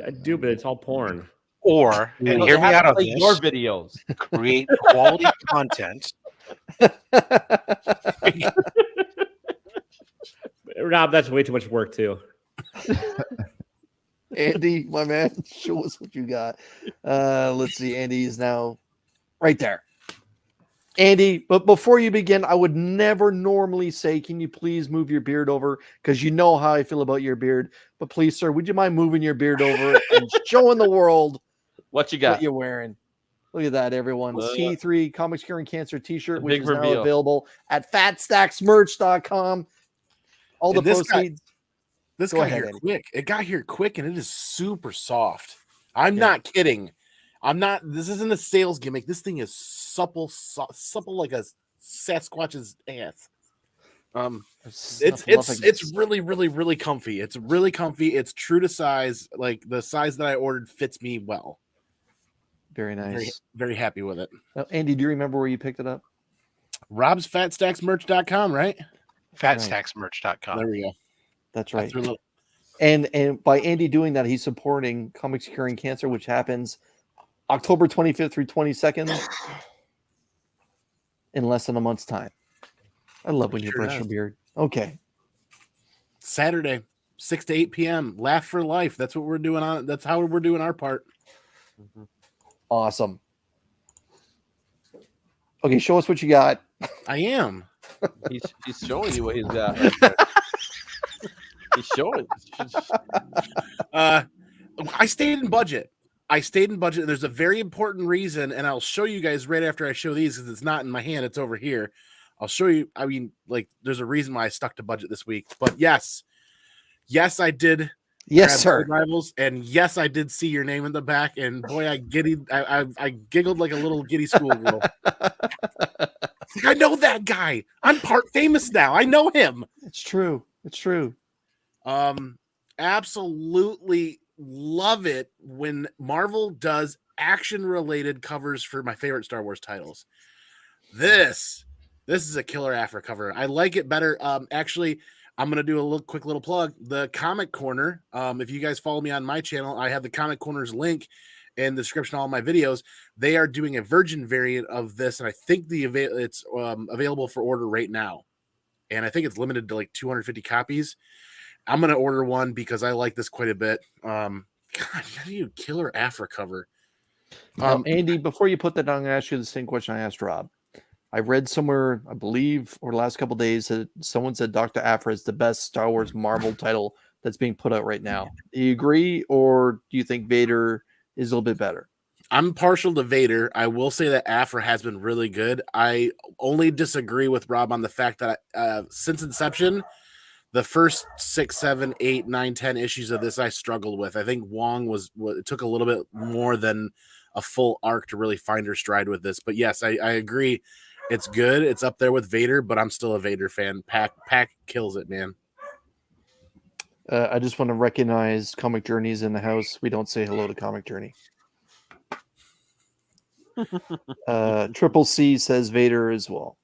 I do, but it's all porn.
Or, and hear me out on this,
your videos.
Create quality content.
Rob, that's way too much work too.
Andy, my man, show us what you got. Let's see. Andy is now right there. Andy, but before you begin, I would never normally say, can you please move your beard over? Because you know how I feel about your beard. But please, sir, would you mind moving your beard over and showing the world
what you got?
What you're wearing. Look at that, everyone. C3 Comics Curing Cancer t-shirt, which is now available at FatStacksMerch.com. All the proceeds.
This got here quick. It got here quick, and it is super soft. I'm not kidding. This isn't a sales gimmick. This thing is supple like a Sasquatch's ass. It's really, really, really comfy. It's really comfy. It's true to size. Like the size that I ordered fits me well.
Very nice.
Very, very happy with it.
Now, Andy, do you remember where you picked it up?
Robs.fatstaxmerch.com, right? Fatstaxmerch.com.
There we go.
That's right. And by Andy doing that, he's supporting Comics Curing Cancer, which happens October 25th through 22nd in less than a month's time. I love when you brush your beard. Okay.
Saturday, 6 to 8 p.m. Laugh for life. That's what we're doing that's how we're doing our part.
Mm-hmm. Awesome. Okay, show us what you got.
I am.
He's showing you what he's got. He's showing.
I stayed in budget. There's a very important reason, and I'll show you guys right after I show these because it's not in my hand. It's over here. I'll show you. I mean, like, there's a reason why I stuck to budget this week. But yes, I did.
Yes, sir.
Rivals, and yes, I did see your name in the back, and boy, I giggled like a little giddy schoolgirl. I know that guy. I'm part famous now. I know him.
It's true. It's true.
Absolutely love it when Marvel does action-related covers for my favorite Star Wars titles. This is a killer after cover. I like it better. Actually, I'm going to do a quick little plug. The Comic Corner, if you guys follow me on my channel, I have the Comic Corner's link, in the description of all my videos. They are doing a virgin variant of this, and I think it's available for order right now. And I think it's limited to like 250 copies. I'm going to order one because I like this quite a bit. God, how do you killer Afra cover?
Andy, before you put that down, I'm going to ask you the same question I asked Rob. I read somewhere, I believe, over the last couple of days that someone said Dr. Afra is the best Star Wars Marvel title that's being put out right now. Do you agree, or do you think Vader is a little bit better?
I'm partial to Vader. I will say that Afra has been really good. I only disagree with Rob on the fact that since inception, the first 6, 7, 8, 9, 10 issues of this I struggled with. I think Wong it took a little bit more than a full arc to really find her stride with this. But yes, I agree. It's good. It's up there with Vader, but I'm still a Vader fan. Pack kills it, man.
I just want to recognize Comic Journey's in the house. We don't say hello to Comic Journey. Triple C says Vader as well.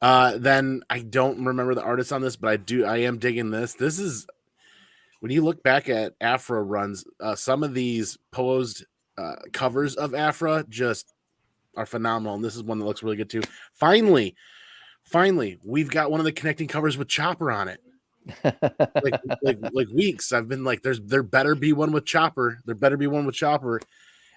Then I don't remember the artist on this, but I am digging this. This is, when you look back at Afra runs, some of these posed covers of Afra just are phenomenal, and this is one that looks really good too. Finally, we've got one of the connecting covers with Chopper on it. like weeks. I've been like, there better be one with Chopper. There better be one with Chopper.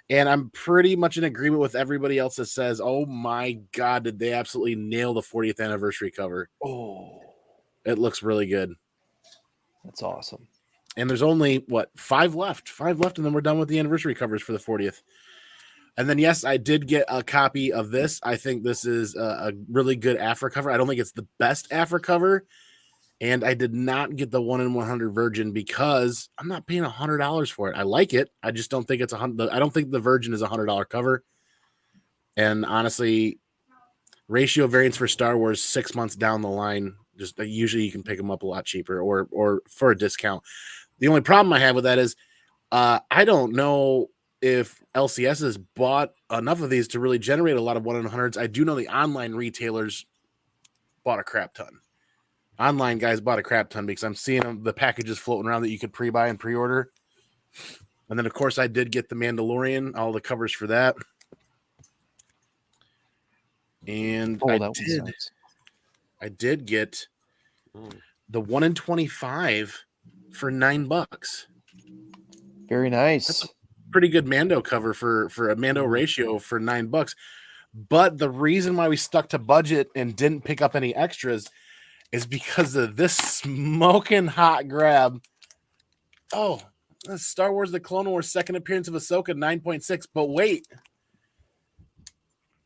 And I'm pretty much in agreement with everybody else that says, oh my God, did they absolutely nail the 40th anniversary cover?
Oh,
it looks really good.
That's awesome.
And there's only, 5 left, and then we're done with the anniversary covers for the 40th. And then, yes, I did get a copy of this. I think this is a really good Afra cover. I don't think it's the best Afra cover. And I did not get the 1 in 100 Virgin because I'm not paying $100 for it. I like it. I just don't think it's $100. I don't think the Virgin is $100 cover. And honestly, ratio variants for Star Wars 6 months down the line, just usually you can pick them up a lot cheaper or for a discount. The only problem I have with that is I don't know if LCS has bought enough of these to really generate a lot of 1 in 100s. I do know the online retailers bought a crap ton. Online guys bought a crap ton because I'm seeing the packages floating around that you could pre-buy and pre-order. And then, of course, I did get the Mandalorian, all the covers for that. And I did get the 1 in 25 for $9.
Very nice.
That's a pretty good Mando cover for a Mando ratio for $9. But the reason why we stuck to budget and didn't pick up any extras is because of this smoking hot grab. Oh, that's Star Wars The Clone Wars second appearance of Ahsoka 9.6. But wait,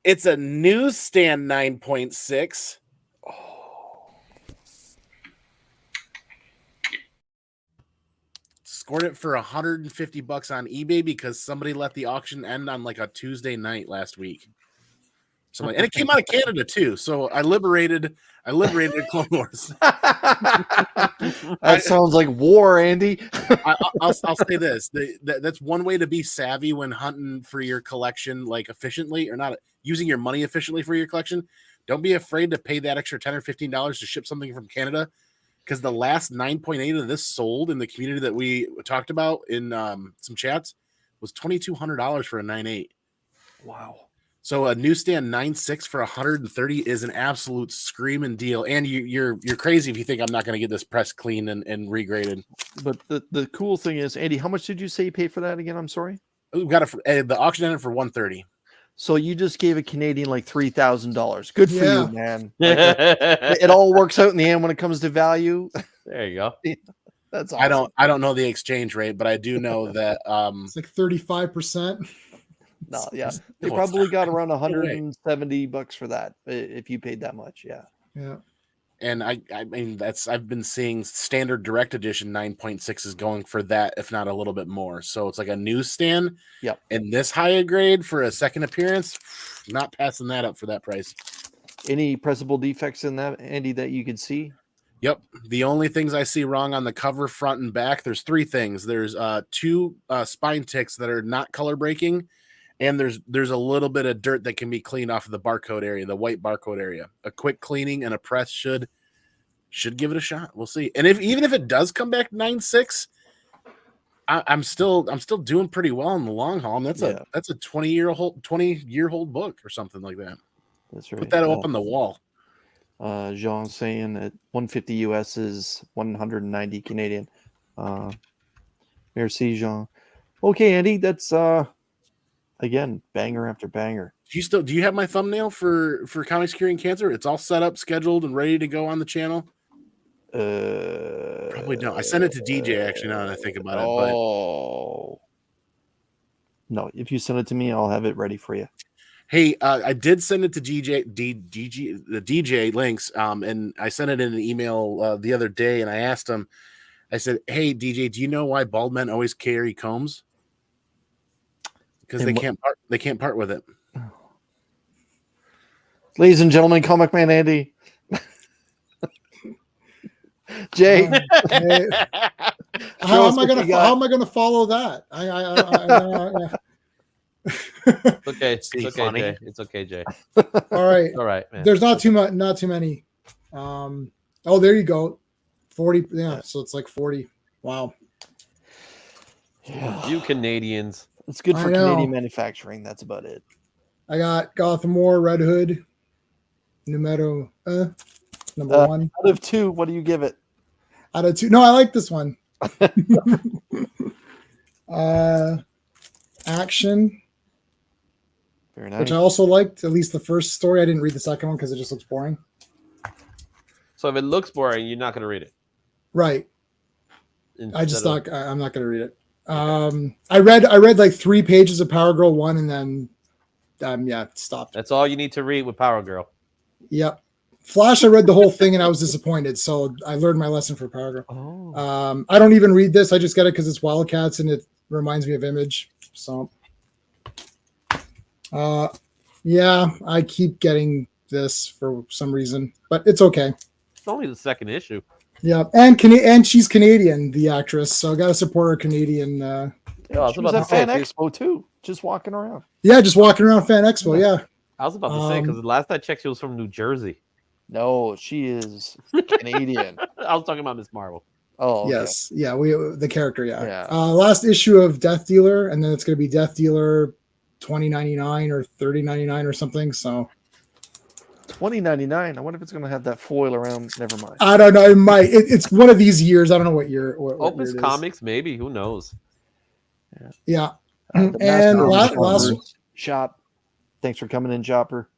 it's a newsstand 9.6. Scored it for $150 on eBay because somebody let the auction end on like a Tuesday night last week. So, and it came out of Canada too. So I liberated Clone Wars.
That sounds like war, Andy.
I'll say this: that's one way to be savvy when hunting for your collection, like efficiently, or not using your money efficiently for your collection. Don't be afraid to pay that extra $10 or $15 to ship something from Canada, because the last 9.8 of this sold in the community that we talked about in some chats was $2,200 for a 9.8.
Wow.
So a newsstand 9.6 for 130 is an absolute screaming deal. And you're crazy if you think I'm not going to get this pressed clean and regraded.
But the cool thing is, Andy, how much did you say you paid for that again? I'm sorry.
We got the auction ended for 130.
So you just gave a Canadian like $3,000. Good for you, man. Like, it all works out in the end when it comes to value.
There you go.
That's awesome.
I don't know the exchange rate, but I do know that
it's like 35%.
No, yeah, they probably got around $170 for that if you paid that much. Yeah,
yeah.
And I mean I've been seeing standard direct edition 9.6 is going for that, if not a little bit more. So it's like a newsstand.
Yep.
And this higher grade for a second appearance, not passing that up for that price.
Any pressable defects in that, Andy, that you could see?
Yep. The only things I see wrong on the cover, front and back, there's 3 things. There's 2 spine ticks that are not color breaking. And there's a little bit of dirt that can be cleaned off of the barcode area, the white barcode area. A quick cleaning and a press should give it a shot. We'll see. And even if it does come back 9.6, I'm still doing pretty well in the long haul. And that's
Yeah.
a 20-year-old book or something like that.
That's right.
Put that up on the wall.
Jean saying that 150 US is 190 Canadian. Merci, Jean. Okay, Andy, that's again banger after banger.
Do you have my thumbnail for Comics Curing Cancer? It's all set up, scheduled, and ready to go on the channel. Probably don't. I sent it to DJ actually. Now that I think about it,
Oh no! If you send it to me, I'll have it ready for you.
Hey, I did send it to the DJ links, and I sent it in an email the other day, and I asked him. I said, "Hey, DJ, do you know why bald men always carry combs? Because they can't part with it."
Ladies and gentlemen, Comic Man Andy. Jay,
how am I going to follow that?
It's okay. It's okay,
funny.
Jay. It's okay, Jay.
All right.
All right, man.
There's not too many. Oh, there you go. 40. Yeah. So it's like 40. Wow.
yeah.
You Canadians.
It's good for
I know.
Canadian manufacturing. That's about it.
I got Gotham War, Red Hood, number 1.
Out of 2, what do you give it?
Out of 2. No, I like this one. Action,
Very nice.
which I also liked, at least the first story. I didn't read the second one because it just looks boring.
So if it looks boring, you're not going to read it.
Right. I'm not
Instead
going to read it. I read like 3 pages of Power Girl 1 and then stopped.
That's all you need to read with Power Girl.
Yep. Flash, I read the whole thing and I was disappointed. So I learned my lesson for Power Girl.
Oh.
I don't even read this. I just get it because it's Wildcats and it reminds me of Image. So, yeah, I keep getting this for some reason, but it's okay.
It's only the second issue.
Yeah, and she's Canadian, the actress, so I got to support her Canadian.
Yeah, I was
She was
about
at
to say,
Fan Expo too, just walking around.
Yeah, just walking around Fan Expo. Yeah,
I was about to say because the last I checked, she was from New Jersey.
No, she is Canadian.
I was talking about Miss Marvel.
Oh, okay.
yes, yeah, the character.
Yeah.
Last issue of Death Dealer, and then it's going to be Death Dealer 2099 or 3099 or something. So
2099. I wonder if it's going to have that foil around. Never mind.
I don't know. It might. It's one of these years. I don't know what year. What
Opus
year it is.
Comics, maybe. Who knows?
Yeah.
The
And
Master of
last
Horrors shop. Thanks for coming in, Chopper.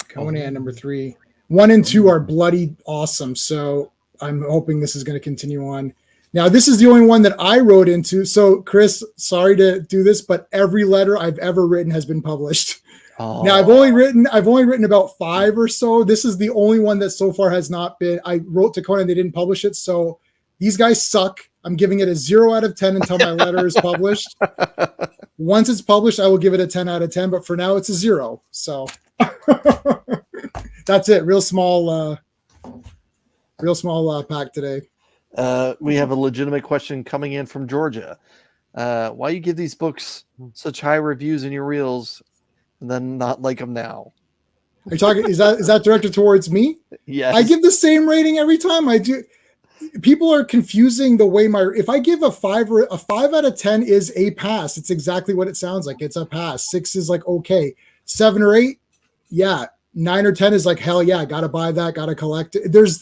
Conan number 3. 1 and 2 are bloody awesome. So I'm hoping this is going to continue on. Now, this is the only one that I wrote into. So, Chris, sorry to do this, but every letter I've ever written has been published.
Oh.
Now, I've only written about 5 or so. This is the only one that so far has not been. I wrote to Conan, they didn't publish it. So these guys suck. I'm giving it a 0 out of 10 until my letter is published. Once it's published, I will give it a 10 out of 10. But for now, it's a 0. So that's it. Real small pack today.
We have a legitimate question coming in from Georgia. Why you give these books such high reviews in your reels and then not like them now?
Are you talking? Is that directed towards me?
Yes.
I give the same rating every time I do. People are confusing the way if I give a 5 out of 10 is a pass. It's exactly what it sounds like. It's a pass. 6 is like okay. 7 or 8, yeah. 9 or 10 is like hell yeah. Got to buy that. Got to collect it. There's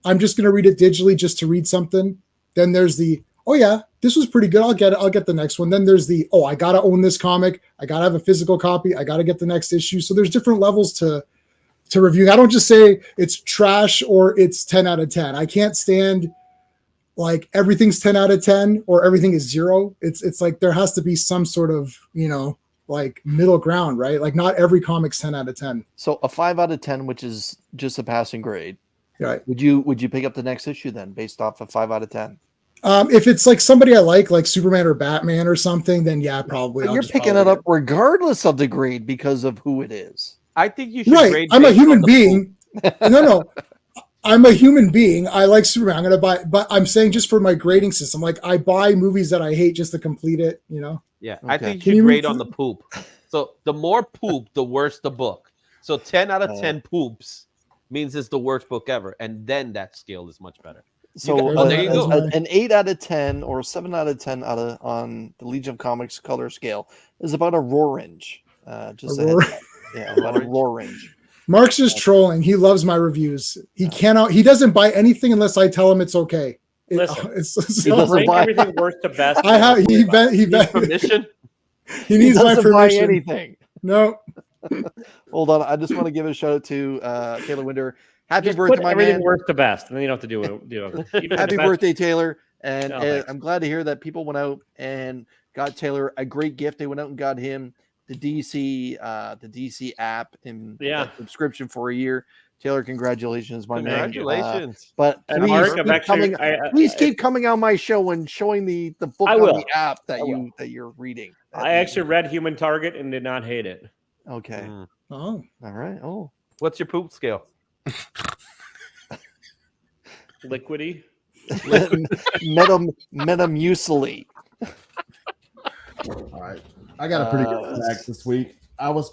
I'm just going to read it digitally just to read something. Then there's oh yeah, this was pretty good. I'll get it. I'll get the next one. Then there's I got to own this comic. I got to have a physical copy. I got to get the next issue. So there's different levels to review. I don't just say it's trash or it's 10 out of 10. I can't stand like everything's 10 out of 10 or everything is 0. It's like there has to be some sort of, like middle ground, right? Like not every comic's 10 out of 10.
So a 5 out of 10, which is just a passing grade.
Right.
Would you pick up the next issue then based off of 5 out of 10?
If it's like somebody I like Superman or Batman or something, then yeah, probably.
But you're picking it up regardless of the grade because of who it is.
I think you should
right. I'm a human being. No. I'm a human being. I like Superman. I'm going to buy, but I'm saying just for my grading system, like I buy movies that I hate just to complete it,
Yeah.
Okay.
I think you should grade on the poop. So the more poop, the worse the book. So 10 out of 10 poops means it's the worst book ever. And then that scale is much better.
So
there you go.
an 8 out of 10 or 7 out of 10 on the Legion of Comics color scale is about a orange. Just
A
a
roar-
heads up. Yeah, about a orange.
Mark's just trolling. He loves my reviews. He doesn't buy anything unless I tell him it's okay.
Listen,
He doesn't
rank
buy-
everything worst to best.
Permission?
He needs my
doesn't buy
permission.
anything.
No.
Hold on. I just want to give a shout out to TaylorWinder. Happy
Just
birthday,
put
my
everything
man.
worst to best, and then you don't have to do it.
Happy birthday, Taylor. And
Oh, thanks.
I'm glad to hear that people went out and got Taylor a great gift. They went out and got him the DC app and that subscription for a year. Taylor, congratulations, my man.
Congratulations.
But
And
please,
Mark,
please keep coming on my show and showing the book
I
on
will.
the app that
I will.
you're reading.
I actually read Human Target and did not hate it.
Okay.
Oh.
All right. Oh.
What's your poop scale?
Liquidy.
Metamucil.
All right. I got a pretty good stack this week. I was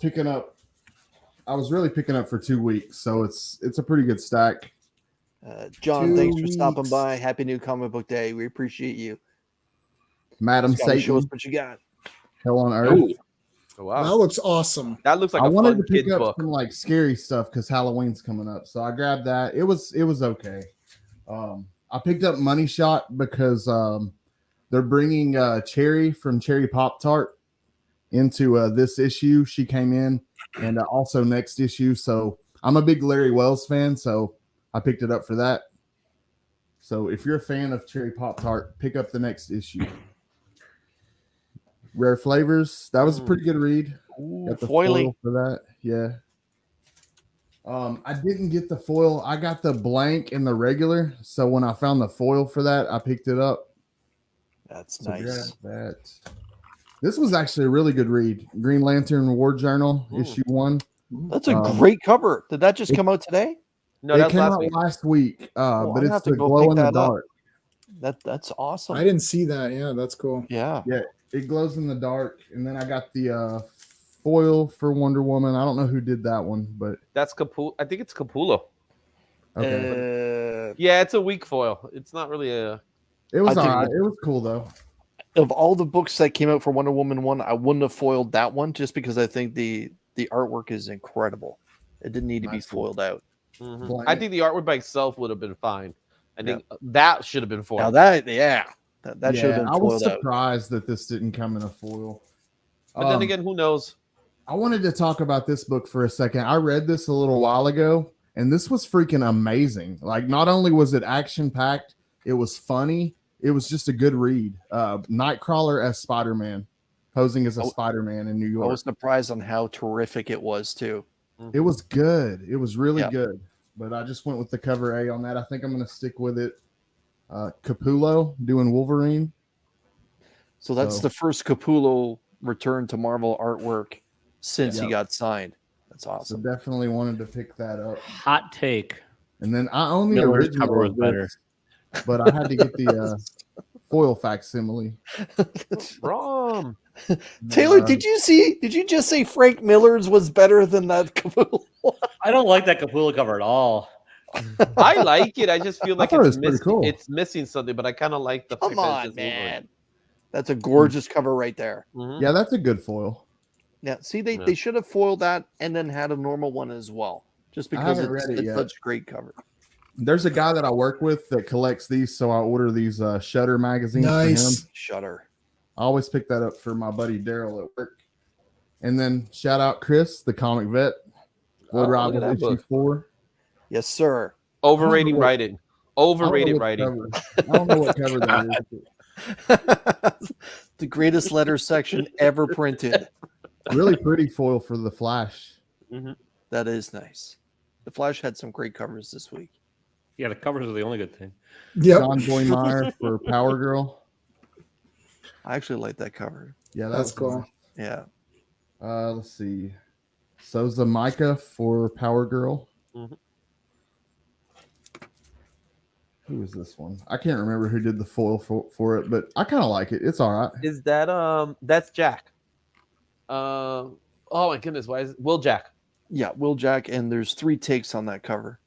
really picking up for 2 weeks, so it's a pretty good stack.
John,
2
thanks for stopping
weeks.
by. Happy New Comic Book Day. We appreciate you.
Madam
Scotty, show us
Satan,
what you got.
Hell on Earth.
Oh, wow.
That looks awesome.
That looks like
I
a
wanted
fun
to pick
kid's
up
book.
some like scary stuff because Halloween's coming up, so I grabbed that. It was okay. I picked up Money Shot because they're bringing Cherry from Cherry Pop Tart into this issue. She came in, and also next issue. So I'm a big Larry Wells fan, so I picked it up for that. So if you're a fan of Cherry Pop Tart, pick up the next issue. Rare Flavors, that was a pretty good read. Got the
foiling.
foil for that. Yeah. I didn't get the foil. I got the blank and the regular. So when I found the foil for that, I picked it up.
That's
So
nice.
grab that. This was actually a really good read. Green Lantern War Journal, issue 1.
That's a great cover. Did that just come out today?
No,
it
that's
came
last
out
week.
last week, but
I'm gonna
it's
have to
the
go
glow
pick
in the
that up.
dark.
That's awesome.
I didn't see that. Yeah, that's cool.
Yeah.
Yeah, it glows in the dark. And then I got the foil for Wonder Woman. I don't know who did that one, but
That's Capullo. I think it's Capullo.
okay.
Yeah, it's a weak foil. It's not really a.
It was
I think
all right. It was cool though.
Of all the books that came out for Wonder Woman 1, I wouldn't have foiled that one just because I think the artwork is incredible. It didn't need to be
Nice one.
foiled out.
Mhm. I think the artwork by itself would have been fine. I think
Yeah.
that should have been foiled.
Now that should have been
I was
foiled out.
surprised that this didn't come in a foil.
But then again, who knows?
I wanted to talk about this book for a second. I read this a little while ago, and this was freaking amazing. Like, not only was it action packed, it was funny. It was just a good read. Nightcrawler as Spider-Man, posing as a Spider-Man in New
I
York.
was surprised on how terrific it was too.
It was good. It was really
Yeah.
good. But I just went with the cover A on that. I think I'm going to stick with it. Capullo doing Wolverine.
So that's the first Capullo return to Marvel artwork since he
Yep.
got signed. That's
So
awesome.
definitely wanted to pick that up.
Hot take.
And then I own the
Miller's
original
cover was
of
better.
this, but I had to get the foil facsimile.
Wrong.
Taylor, did you just say Frank Miller's was better than that Capullo?
I don't like that Capullo cover at all.
I like it. I just feel like
thought it
it's
was pretty
missing.
cool.
It's missing something, but I kind of like the.
Come
fact that it's
on,
just Wolverine.
man. That's a gorgeous cover right there.
Mhm.
Yeah, that's a good foil.
Yeah, see, they
Yeah.
should have foiled that and then had a normal one as well, just
I
because
haven't
it's,
read it
it's
yet.
such a great cover.
There's a guy that I work with that collects these, so I order these Shutter magazines for
Nice.
him.
Shutter.
I always pick that up for my buddy Daryl at work. And then shout out Chris, the comic vet. World
Oh,
Rivals
look at that
issue
book.
4.
Yes, sir.
Overrated
what-
writing.
I don't know
Overrated
what
writing.
cover- I don't know what cover that is.
The greatest letter section ever printed.
Really pretty foil for the Flash.
That is nice. The Flash had some great covers this week.
Yeah, the covers are the only good thing.
Yep.
John Boymeyer for Power Girl.
I actually like that cover.
Yeah,
That's
was
cool.
nice.
Yeah.
Let's see. Souza Micah for Power Girl.
Mhm.
Who is this one? I can't remember who did the foil for it, but I kind of like it. It's all right.
Is that That's Jack. Oh my goodness, why is it Will Jack?
Yeah, Will Jack, and there's 3 takes on that cover.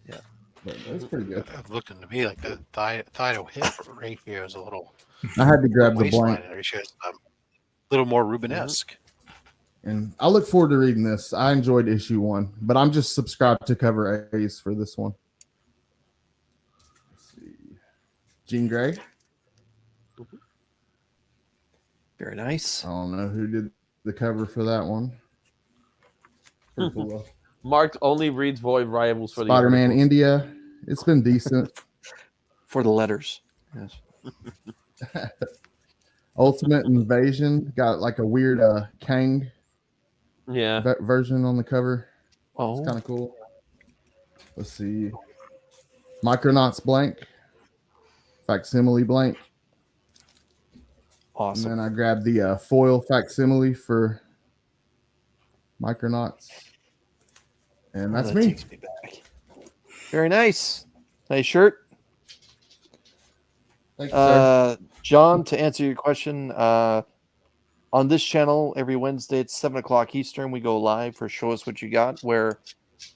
Yeah.
But it's pretty good.
Looking to me like the thigh to hip ratio is a little.
I had to grab the
waistline
blank,
ratio is a little more Rubenesque.
and I look forward to reading this. I enjoyed issue 1, but I'm just subscribed to cover A's for this one. Let's see, Jean Grey.
Very nice.
I don't know who did the cover for that one. Pretty cool.
Mark only reads Void Rivals for
Spider-Man
the articles.
India. It's been decent.
For the letters. Yes.
Ultimate Invasion got like a weird Kang
Yeah.
version on the cover.
Oh,
It's kind of cool. Let's see. Micronauts blank. Facsimile blank.
awesome.
And then I grabbed the foil facsimile for Micronauts. And that's
That
me.
takes me back. Very nice. Nice shirt.
Thank you, sir.
John, to answer your question, on this channel, every Wednesday at 7 o'clock Eastern, we go live for Show Us What You Got, where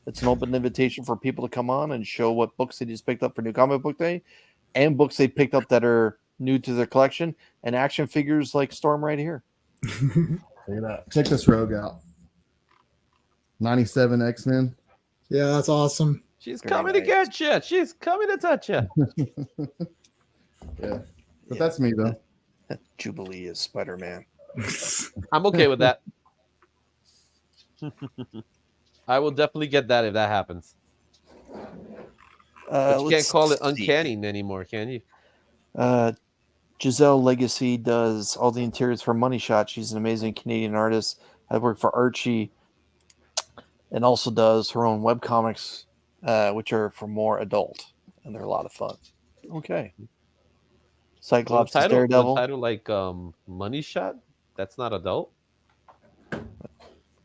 it's an open invitation for people to come on and show what books they just picked up for New Comic Book Day and books they picked up that are new to their collection and action figures like Storm right here.
Check it out. Check this rogue out. 97 X-Men.
Yeah, that's awesome.
She's
Very
coming to
nice.
get you. She's coming to touch you.
Yeah. But that's me, though.
Jubilee is Spider-Man.
I'm okay with that. I will definitely get that if that happens. But you can't
Let's
call it
see.
uncanny anymore, can you?
Giselle Legacy does all the interiors for Money Shot. She's an amazing Canadian artist. I work for Archie and also does her own webcomics, which are for more adult, and they're a lot of fun. Okay. Cyclops is Daredevil.
The title like Money Shot? That's not adult?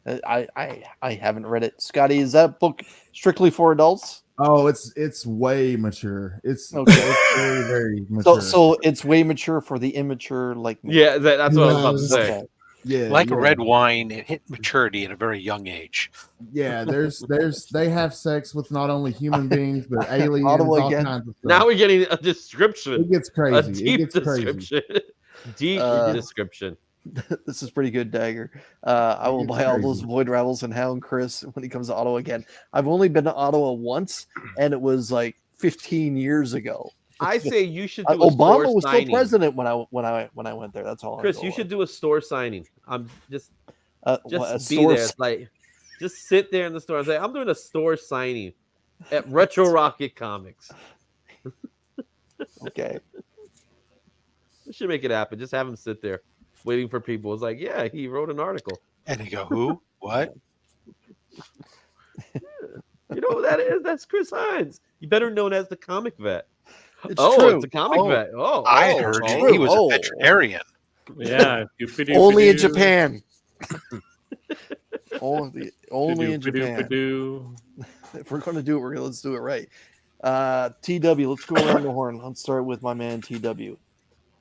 I haven't read it. Scotty, is that book strictly for adults?
Oh, it's way mature. It's
Okay.
it's very, very mature.
So it's way mature for the immature like me.
Yeah, that's what I was about to say.
Okay.
yeah,
Like
yeah.
red wine, it hit maturity at a very young age.
Yeah, they have sex with not only human beings but aliens,
Ottawa
all
again.
kinds of stuff.
Now we're getting a description.
It gets
A
crazy. It
deep
gets crazy.
description. Deep description.
This is pretty good, Dagger. I will
It's
buy all
crazy.
those Void Rivals and hound Chris when he comes to Ottawa again. I've only been to Ottawa once, and it was like 15 years ago.
I say you should do a store
Obama was
signing.
still president when I went there. That's all.
Chris, you should do a store signing. I'm just
a
be
store
there. Like, just sit there in the store and say, "I'm doing a store signing at Retro Rocket Comics."
Okay.
We should make it happen. Just have him sit there, waiting for people. It's like, yeah, he wrote an article.
And you go, who? What?
You know who that is? That's Chris Hines. You better known as the comic vet.
It's
It's the comic vet.
I heard he was a veterinarian.
Yeah.
Only in Japan. only in Japan. If we're going to do it, let's do it right. TW, let's go around the horn. Let's start with my man TW.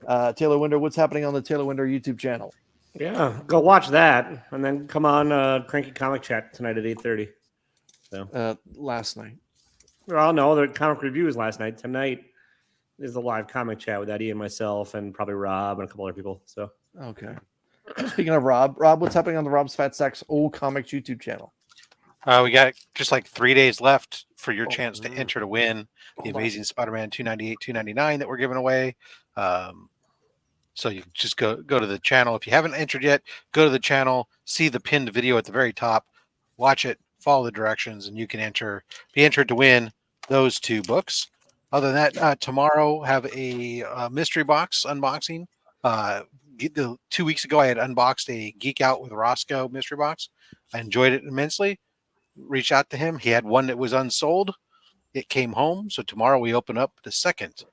TaylorWinder, what's happening on the TaylorWinder YouTube channel?
Yeah, go watch that, and then come on Cranky Comic Chat tonight at 8:30. So,
Last night.
well, no, the comic review was last night. Tonight is the live comic chat with Eddie and myself, and probably Rob and a couple other people. So,
Okay. Speaking of Rob, what's happening on the Robs.fatstax Old Comics YouTube channel?
We got just like 3 days left for your chance to enter to win the Amazing Spider-Man 298, 299 that we're giving away. So you just go to the channel. If you haven't entered yet, go to the channel, see the pinned video at the very top, watch it, follow the directions, and you can be entered to win those 2 books. Other than that, tomorrow have a mystery box unboxing. 2 weeks ago, I had unboxed a Geek Out with Roscoe mystery box. I enjoyed it immensely. Reached out to him. He had one that was unsold. It came home. So tomorrow we open up the second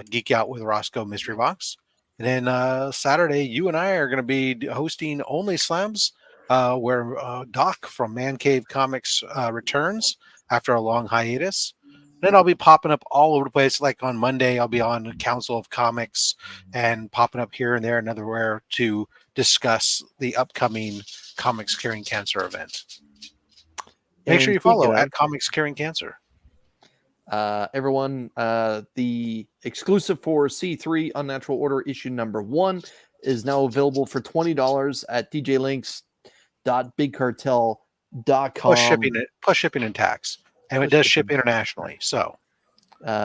Geek Out with Roscoe mystery box. And then Saturday, you and I are going to be hosting Only Slams, where Doc from Man Cave Comics returns after a long hiatus. Then I'll be popping up all over the place. Like on Monday, I'll be on Council of Comics and popping up here and there and everywhere to discuss the upcoming Comics Curing Cancer event. Make sure you follow at Comics Curing Cancer.
Everyone, the exclusive for C3 Unnatural Order issue number 1 is now available for $20 at djlinks.bigcartel.com.
Plus shipping and tax. And it does ship internationally. So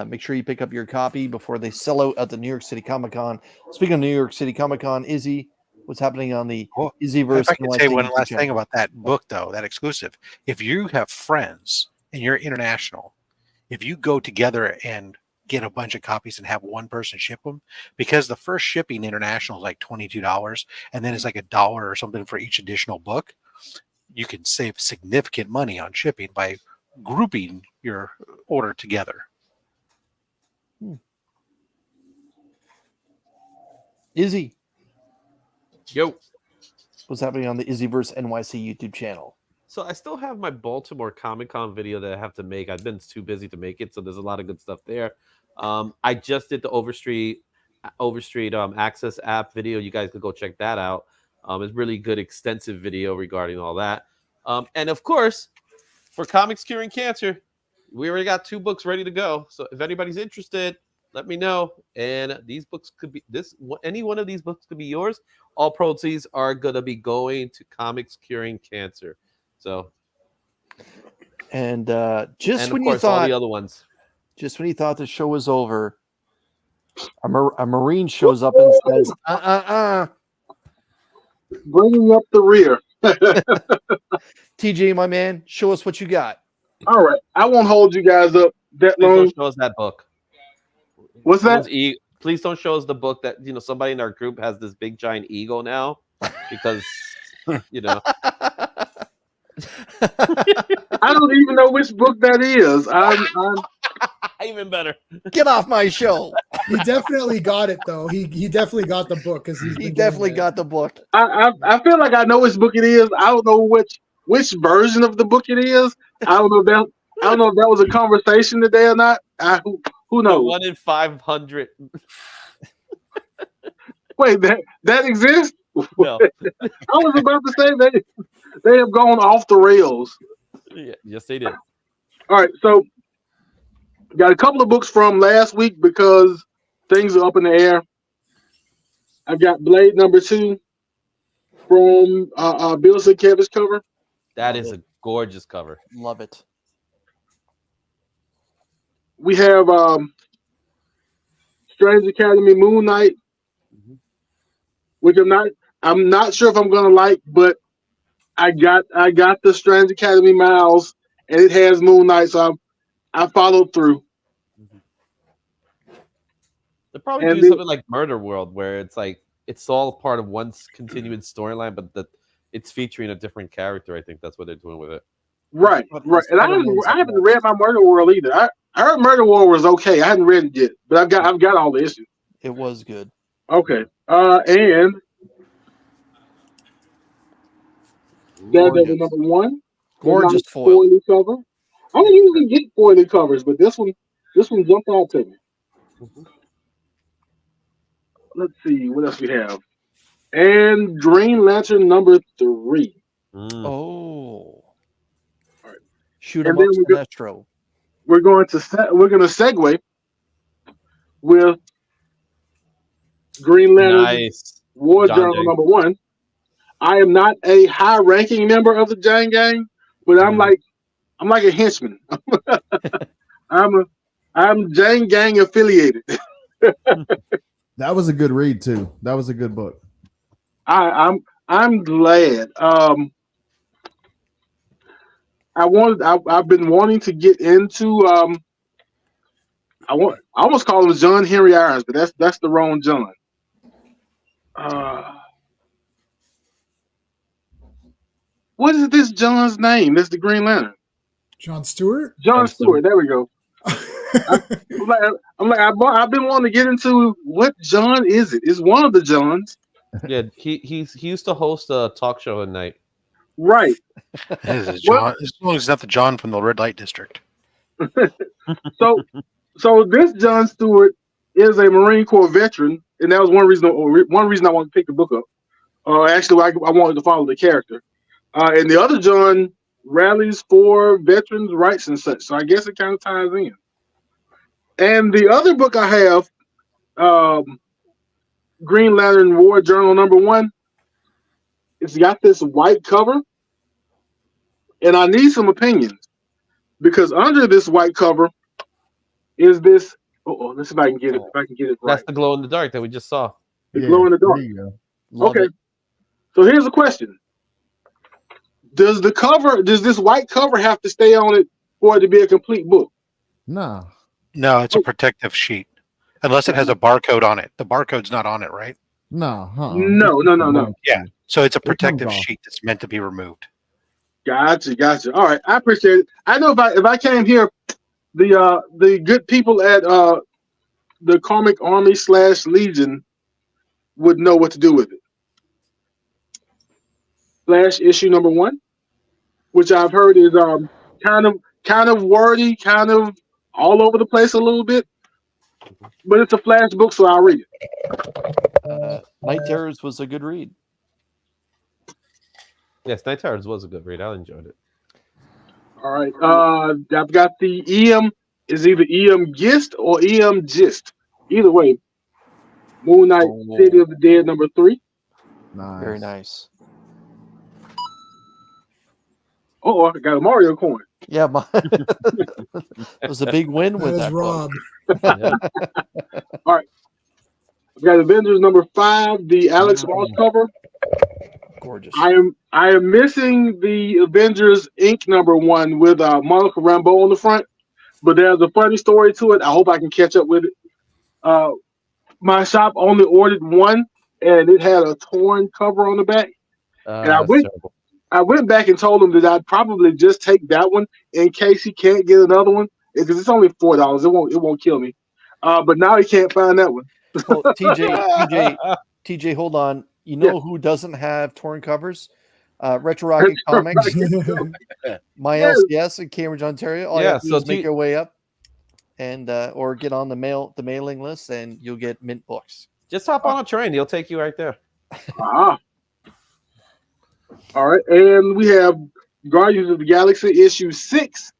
make sure you pick up your copy before they sell out at the New York City Comic Con. Speaking of New York City Comic Con, Izzy, what's happening on the IzzyVerseNYC?
If I can say one last thing about that book, though, that exclusive. If you have friends and you're international, if you go together and get a bunch of copies and have one person ship them, because the first shipping international is like $22, and then it's like $1 or something for each additional book, you can save significant money on shipping by grouping your order together.
Izzy,
Yo.
what's happening on the IzzyVerseNYC YouTube channel?
So I still have my Baltimore Comic Con video that I have to make. I've been too busy to make it, so there's a lot of good stuff there. I just did the Overstreet Access app video. You guys could go check that out. It's really good, extensive video regarding all that. And of course, for Comics Curing Cancer, we already got 2 books ready to go. So if anybody's interested, let me know. And these books could be any one of these books could be yours. All proceeds are going to be going to Comics Curing Cancer. So,
and
when you thought all the other ones,
just when you thought the show was over, a Marine shows up and says,
bringing up the rear.
TJ, my man, show us what you got.
All right, I won't hold you guys up that
please
long.
don't show us that book.
What's that?
Please don't show us the book that somebody in our group has this big giant ego now, because
I don't even know which book that is. I'm
even better.
Get off my show.
He definitely got it though. He definitely got the book because
he definitely got the book.
I feel like I know which book it is. I don't know which version of the book it is. I don't know if that was a conversation today or not. Who knows?
1 in 500.
Wait, that exists?
No.
I was about to say they have gone off the rails.
Yeah, yes, they did.
All right, so got a couple of books from last week because things are up in the air. I got Blade #2 from Bill Sienkiewicz cover.
That is a gorgeous cover.
Love it.
We have Strange Academy Moon Knight, which I'm not sure if I'm gonna like, but I got the Strange Academy Miles and it has Moon Knight, so I followed through.
They'll probably do something like Murder World, where it's like it's all part of one continuing storyline, but it's featuring a different character. I think that's what they're doing with it.
Right. And I haven't read my Murder World either. I heard Murder World was okay. I hadn't read it yet, but I've got all the issues.
It was good.
Okay. And Daredevil #1.
Gorgeous foil.
Foily cover. I don't usually get foily covers, but this one jumped out to me. Let's see what else we have. And Green Lantern #3.
Oh.
All right.
Shoot him up, Sinestro.
We're going to segue with Green Lantern War Journal #1. I am not a high-ranking member of the Jane Gang, but I'm like a henchman. I'm Jane Gang affiliated.
That was a good read too. That was a good book.
I'm glad. I've been wanting to get into I almost call him John Henry Irons, but that's the wrong John. What is this John's name? That's the Green Lantern.
John Stewart?
John Stewart. There we go. I've been wanting to get into what John is it? It's one of the Johns.
Yeah, he used to host a talk show at night.
Right.
As long as it's not the John from the red light district.
So this John Stewart is a Marine Corps veteran, and that was one reason I wanted to pick the book up. Actually, I wanted to follow the character. And the other John rallies for veterans' rights and such. So I guess it kind of ties in. And the other book I have, Green Lantern War Journal #1. It's got this white cover, and I need some opinions because under this white cover is this. Oh, let's see if I can get it. If I can get it right.
That's the glow in the dark that we just saw.
The glow in the dark.
There you go.
Love
Okay.
it.
So here's the question: does this white cover have to stay on it for it to be a complete book?
No.
No, it's a protective sheet. Unless it has a barcode on it. The barcode's not on it, right?
No.
No.
Yeah. So it's a
It comes
protective
off.
sheet that's meant to be removed.
Gotcha. All right, I appreciate it. I know if I came here, the good people at the Comic Army / Legion would know what to do with it. Flash issue #1, which I've heard is kind of wordy, kind of all over the place a little bit, but it's a Flash book, so I'll read it.
Night Terrors was a good read.
Yes, Night Terrors was a good read. I enjoyed it.
All right, I've got the EM. Is either EM Gist or EM Gist. Either way, Moon Knight City of the Dead #3.
Nice.
Very nice.
Oh, I got a Mario coin.
Yeah, it was a big win with
That is
that.
Rob.
All right, I've got Avengers #5, the Alex Ross cover.
Gorgeous.
I am missing the Avengers Inc. #1 with Monica Rambeau on the front, but there's a funny story to it. I hope I can catch up with it. My shop only ordered one, and it had a torn cover on the back. And I went back and told him that I'd probably just take that one in case he can't get another one, because it's only $4. It won't kill me. But now he can't find that one.
Well, TJ, hold on. You know who doesn't have torn covers? Retro Rocket Comics. My LCS in Cambridge, Ontario. All you have to do is make your way up and or get on the mailing list, and you'll get mint books.
Just hop on a train; he'll take you right there.
All right, and we have Guardians of the Galaxy issue 6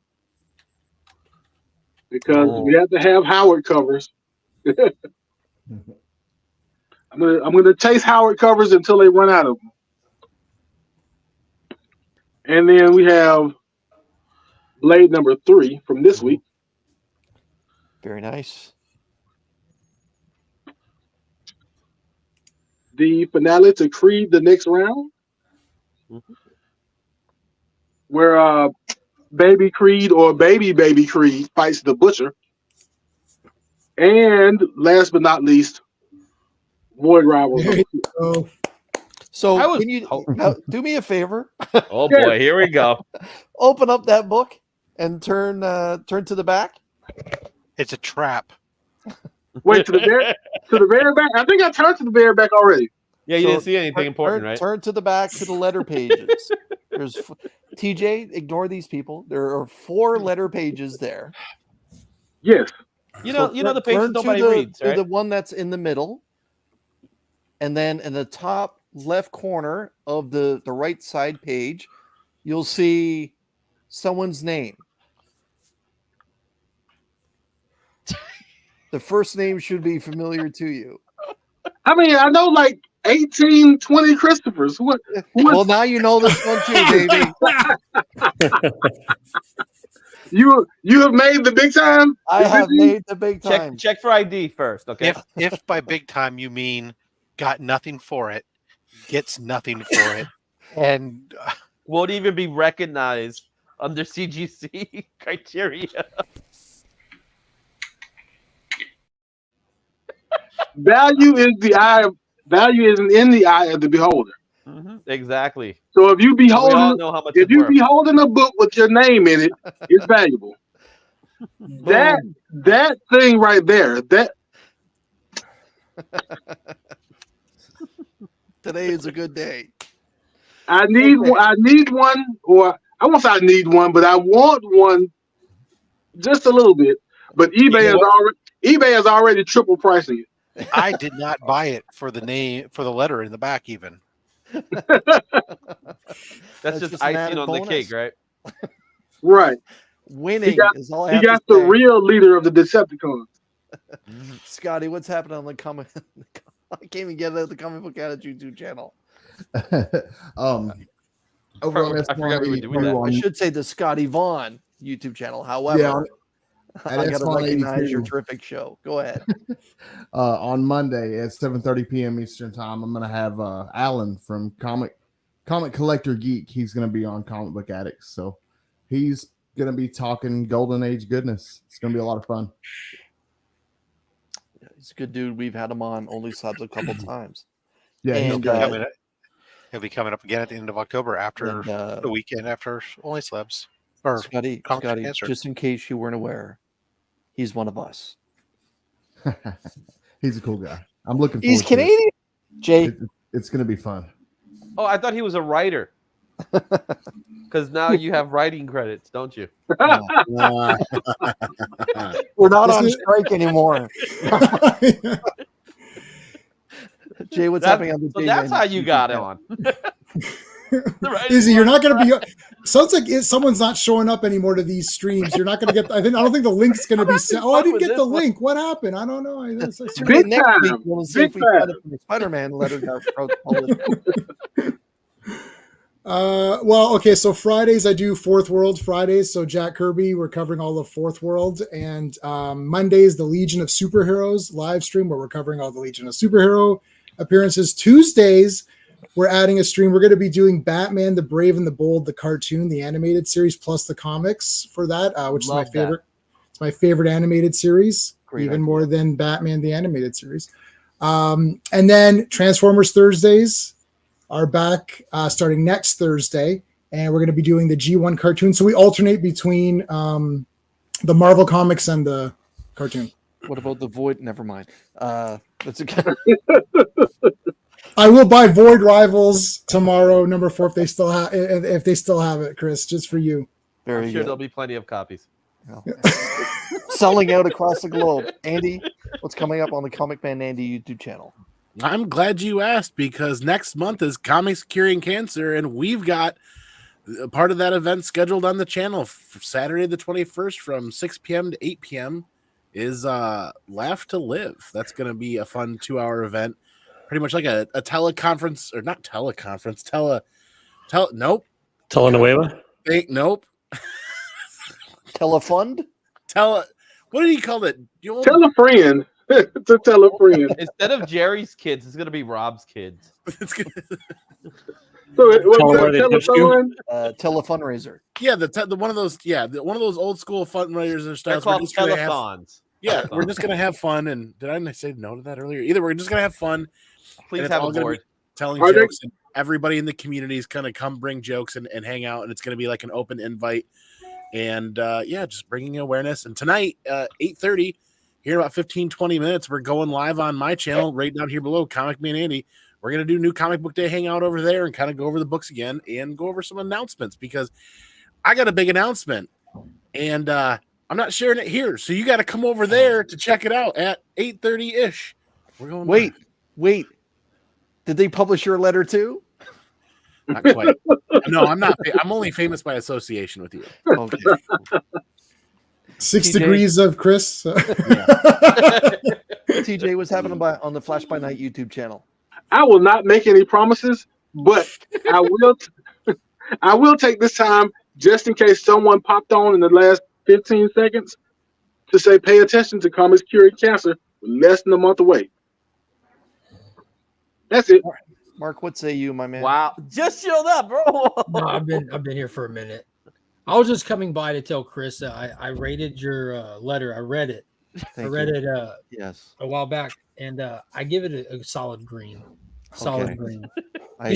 because we have to have Howard covers. I'm gonna chase Howard covers until they run out of them. And then we have Blade #3 from this week.
Very nice.
The finale to Creed: The Next Round, where Baby Creed or Baby Creed fights the Butcher. And last but not least, Void Rivals.
So can you now, do me a favor?
Oh boy, here we go.
Open up that book and turn to the back.
It's a trap.
Wait, to the very back. I think I turned to the very back already.
Yeah, you didn't see anything important, right?
Turn to the back to the letter pages. There's TJ. Ignore these people. There are 4 letter pages there.
Yes.
You know the pages nobody reads, right?
The one that's in the middle, and then in the top left corner of the right side page, you'll see someone's name. The first name should be familiar to you.
I mean, I know like 18, 20 Christophers. What?
Well, now you know this one too, baby.
You have made the big time?
I have made the big time.
Check for ID first, okay?
If by big time you mean got nothing for it, gets nothing for it, and
won't even be recognized under CGC criteria.
Value isn't in the eye of the beholder.
Exactly.
So if you
all know how much it's worth.
beholding a book with your name in it, it's valuable. that thing right there,
Today is a good day.
I need one, or I won't say I need one, but I want one just a little bit. But eBay is already triple pricing it.
I did not buy it for the name, for the letter in the back even.
That's just icing on the cake, right?
Right.
Winning is all I
He
have
got
to
the
say.
real leader of the Decepticons.
Scotty, what's happening on the comic? I can't even get it at the Comic Book Attitude YouTube channel.
Over on
I forgot we were doing
S182
that.
I should say the Scotty Vaughn YouTube channel. However,
Yeah, at
I got to recognize your
S182.
terrific show. Go ahead.
On Monday at 7:30 p.m. Eastern time, I'm gonna have Alan from Comic Collector Geek. He's gonna be on Comic Book Addicts, so he's gonna be talking Golden Age goodness. It's gonna be a lot of fun.
Yeah, he's a good dude. We've had him on Only Subs a couple times.
Yeah, he's
and
good.
He'll be coming up again at the end of October after the weekend after Only Slabs. Or
Scotty, just in case you weren't aware, he's one of us.
He's a cool guy. I'm looking forward
He's
to
Canadian. Jay,
it's going to be fun.
Oh, I thought he was a writer. Because now you have writing credits, don't you?
we're not on strike anymore. Jay, what's happening on the
So that's how you got on.
Izzy, you're not going to be. Sounds like someone's not showing up anymore to these streams. You're not going to get. I don't think the link's going to be sent. Oh, I didn't get the link. What happened? I don't know.
Next week we'll see if we got it from the Spider-Man letter got published.
Well, okay. So Fridays I do Fourth World Fridays. So Jack Kirby, we're covering all of Fourth World, and Mondays the Legion of Superheroes live stream where we're covering all the Legion of Superhero appearances. Tuesdays we're adding a stream. We're going to be doing Batman the Brave and the Bold, the cartoon, the animated series, plus the comics for that, which is my favorite. It's my favorite animated series, more than Batman the animated series. And then Transformers Thursdays are back starting next Thursday, and we're going to be doing the G1 cartoon. So we alternate between the Marvel comics and the cartoon.
What about the Void? Never mind. That's okay.
I will buy Void Rivals tomorrow, number 4, if they still have it, Chris, just for you.
I'm sure there'll be plenty of copies.
Selling out across the globe. Andy, what's coming up on the ComicManAndy YouTube channel?
I'm glad you asked, because next month is Comics Curing Cancer, and we've got a part of that event scheduled on the channel for Saturday the 21st from 6 p.m. to 8 p.m. is Laugh to Live. That's going to be a fun 2-hour event. Pretty much like a teleconference, or not teleconference, nope.
Telenovela?
Nope.
Telefund?
What did he call it?
Tell a friend. To tell a friend.
Instead of Jerry's kids, it's gonna be Rob's kids.
Telefundraiser.
Yeah, one of those old school fundraisers
They're
styles.
called telethons.
Yeah, we're just gonna have fun. And did I say no to that earlier? Either we're just gonna have fun.
Please have a board.
Telling jokes, and everybody in the community is gonna come bring jokes and hang out, and it's gonna be like an open invite. And just bringing awareness. And tonight, 8:30, here in about 15-20 minutes, we're going live on my channel right down here below, ComicManAndy. We're going to do new Comic Book Day hangout over there and kind of go over the books again and go over some announcements, because I got a big announcement and I'm not sharing it here. So you got to come over there to check it out at 8:30-ish. We're going.
Wait. Did they publish your letter too?
Not quite. No, I'm not. I'm only famous by association with you.
Okay.
6 degrees of Chris.
TJ, what's happening on the FlashByKnight YouTube channel?
I will not make any promises, but I will. I will take this time just in case someone popped on in the last 15 seconds to say, pay attention to Comics Curing Cancer, less than a month away. That's it.
Mark, what say you, my man?
Wow, just showed up, bro.
No, I've been here for a minute. I was just coming by to tell Chris I rated your letter. I read it.
Thank
I read
you.
it
yes,
a while back, and I give it a solid green. Solid green.
I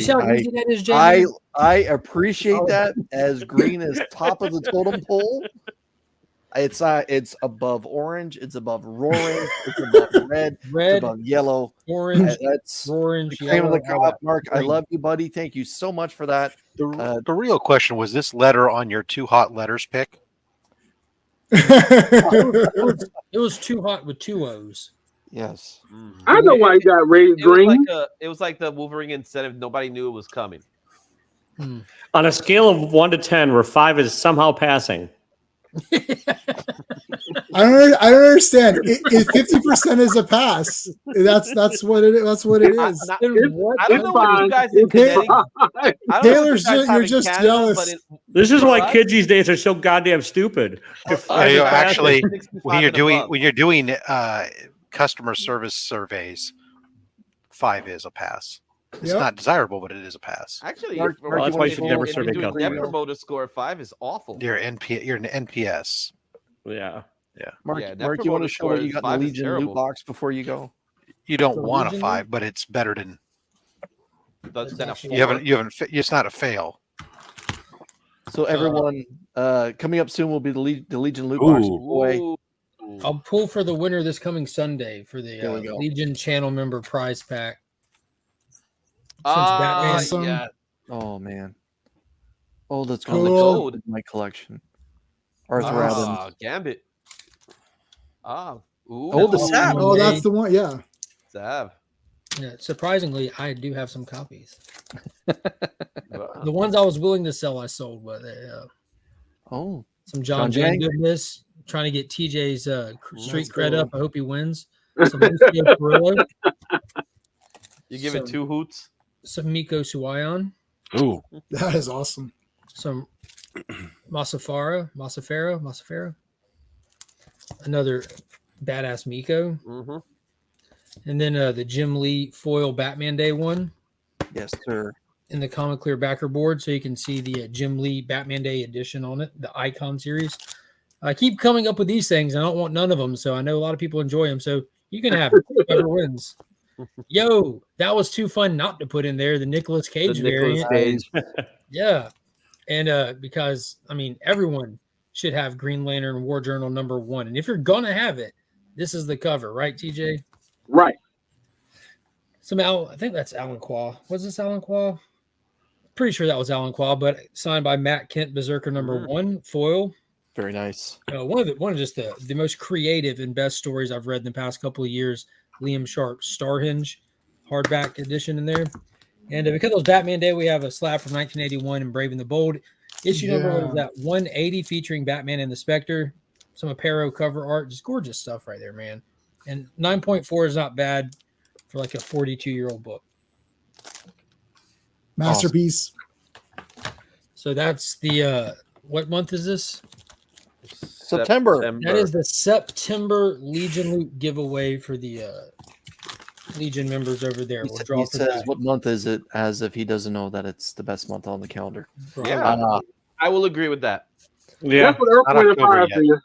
appreciate that, as green is top of the totem pole. It's above orange. It's above roaring. It's above red. It's above yellow.
Orange.
That's
orange.
The cream of the
Yellow,
crop. Mark, I love you, buddy. Thank you so much for that.
The real question was: this letter on your Too Hot Letters pick?
It was Too Hot with 2 O's.
Yes.
I know why you got raised green.
It was like the Wolverine incentive. Nobody knew it was coming.
On a scale of 1 to 10, where 5 is somehow passing,
I don't understand. If 50% is a pass, that's what it is. That's what it is.
I don't know what you guys in
Hey,
Connecticut. I don't know
Taylor's
what you guys
just,
have
you're
in
just
Canada,
jealous.
but
This is
for
why
us-
kids these days are so goddamn stupid.
Actually,
65
when you're
and
doing
above.
customer service surveys, 5 is a pass. It's
Yep.
not desirable, but it is a pass.
Actually,
Mark,
if,
Mark,
that's
you
why
wanna
you should
show
never
what
survey
you do
doing
for
net
you?
promoter score of 5 is awful.
You're an NPS.
Yeah.
Mark,
Yeah, Net
Mark, you want
Promoter
to show what
Score
you
is
got in the
5 is
Legion loot
terrible.
box before you go?
You don't
For
want a
Legion
5, but it's better than
Than a
actually-
you haven't. It's not a fail.
So everyone, coming up soon will be the Legion loot box
Ooh.
giveaway.
Ooh.
I'll pull for the winner this coming Sunday for the
There we go.
Legion channel member prize pack.
Ah,
Awesome.
yeah.
Oh man. Oh, that's
On
going
the
Cool.
code.
to my collection. Arthur
Nice.
Adams.
Ah, Gambit. Ah. Ooh.
Oh, the Sap.
Oh, that's the one. Yeah.
Sav.
Yeah, surprisingly, I do have some copies.
Wow.
The ones I was willing to sell, I sold, but
Oh,
some John
John
Jane
Jang?
goodness. Trying to get TJ's street
Let's
cred
go.
up. I hope he wins. Some Lucio Perillo,
You give it
So-
2 hoots?
some Miko Suayon,
Ooh.
That is awesome.
some Masafara, another badass Miko,
Mm-hmm.
and then the Jim Lee foil Batman Day one
yes, sir.
in the Comic Clear backer board, so you can see the Jim Lee Batman Day edition on it, the Icon series. I keep coming up with these things. I don't want none of them, so I know a lot of people enjoy them. So you can have whoever wins. Yo, that was too fun not to put in there the Nicolas Cage
Nicolas
variant.
Cage.
Yeah, and because I mean everyone should have Green Lantern War Journal #1, and if you're gonna have it, this is the cover, right, TJ?
Right.
I think that's Alan Quah. Was this Alan Quah? Pretty sure that was Alan Quah, but signed by Matt Kent, Berserker #1 foil.
Very nice.
One of just the most creative and best stories I've read in the past couple of years. Liam Sharp's Starhenge hardback edition in there. And because it was Batman Day, we have a slab from 1981 and Brave and the Bold. Issue number
Yeah.
was that 180 featuring Batman and the Spectre. Some Aparo cover art. Just gorgeous stuff right there, man. And 9.4 is not bad for like a 42-year-old book.
Masterpiece.
So that's the what month is this?
September.
That is the September Legion loot giveaway for the Legion members over there.
He,
We'll
sa-
draw
he
for
says,
that.
"What month is it?" As if he doesn't know that it's the best month on the calendar.
Yeah, I will agree with that.
Yeah.
That's what Earth, Wind, and Fire for you.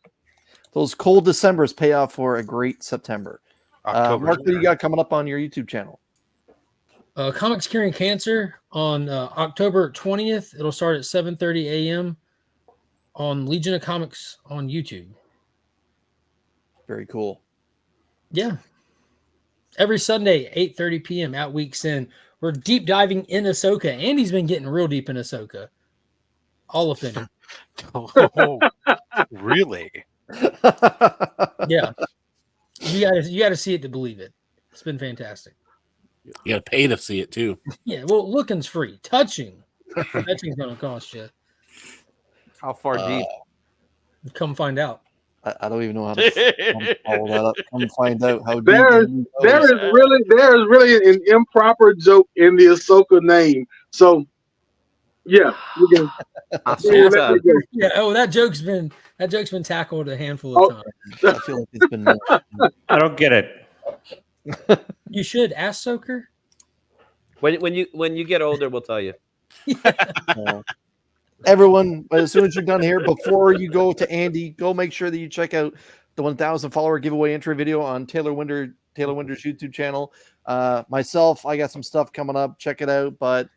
Those cold Decembers pay off for a great September.
October.
Mark, what do you got coming up on your YouTube channel?
Comics Curing Cancer on October 20th. It'll start at 7:30 a.m. on Legion of Comics on YouTube.
Very cool.
Yeah. Every Sunday, 8:30 p.m. at Week's End. We're deep diving in Ahsoka. Andy's been getting real deep in Ahsoka. All of it.
Oh, really?
Yeah. You gotta see it to believe it. It's been fantastic.
You got to pay to see it too.
Yeah, well, looking's free. Touching's gonna cost you.
How far deep?
Come find out.
I don't even know how to follow that up. Come find out how deep
There
you
is
go.
really an improper joke in the Ahsoka name. So yeah, we can.
Ahsoka.
Yeah. Oh, that joke's been tackled a handful of times.
I feel like it's been.
I don't get it.
You should ask Soaker.
When you get older, we'll tell you.
Everyone, as soon as you're done here, before you go to Andy, go make sure that you check out the 1,000 follower giveaway entry video on TaylorWinder's YouTube channel. Myself, I got some stuff coming up. Check it out. But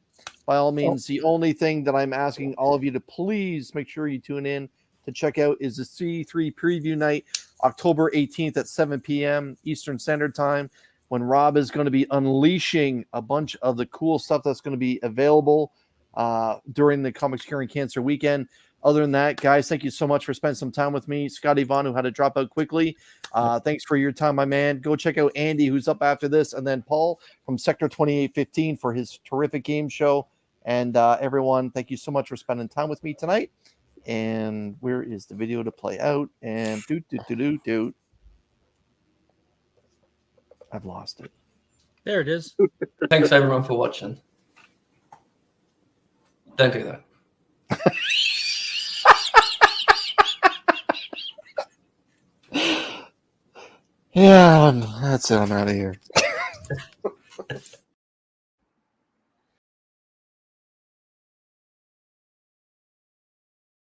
by all means, the only thing that I'm asking all of you to please make sure you tune in to check out is the C3 preview night, October 18th at 7 p.m. Eastern Standard Time, when Rob is going to be unleashing a bunch of the cool stuff that's going to be available during the Comics Curing Cancer weekend. Other than that, guys, thank you so much for spending some time with me. Scotty Vaughn, who had to drop out quickly. Thanks for your time, my man. Go check out Andy, who's up after this, and then Paul from Sector 2815 for his terrific game show. And everyone, thank you so much for spending time with me tonight. And where is the video to play out? And doot. I've lost it.
There it is.
Thanks everyone for watching. Don't do that.
Yeah, that's it. I'm out of here.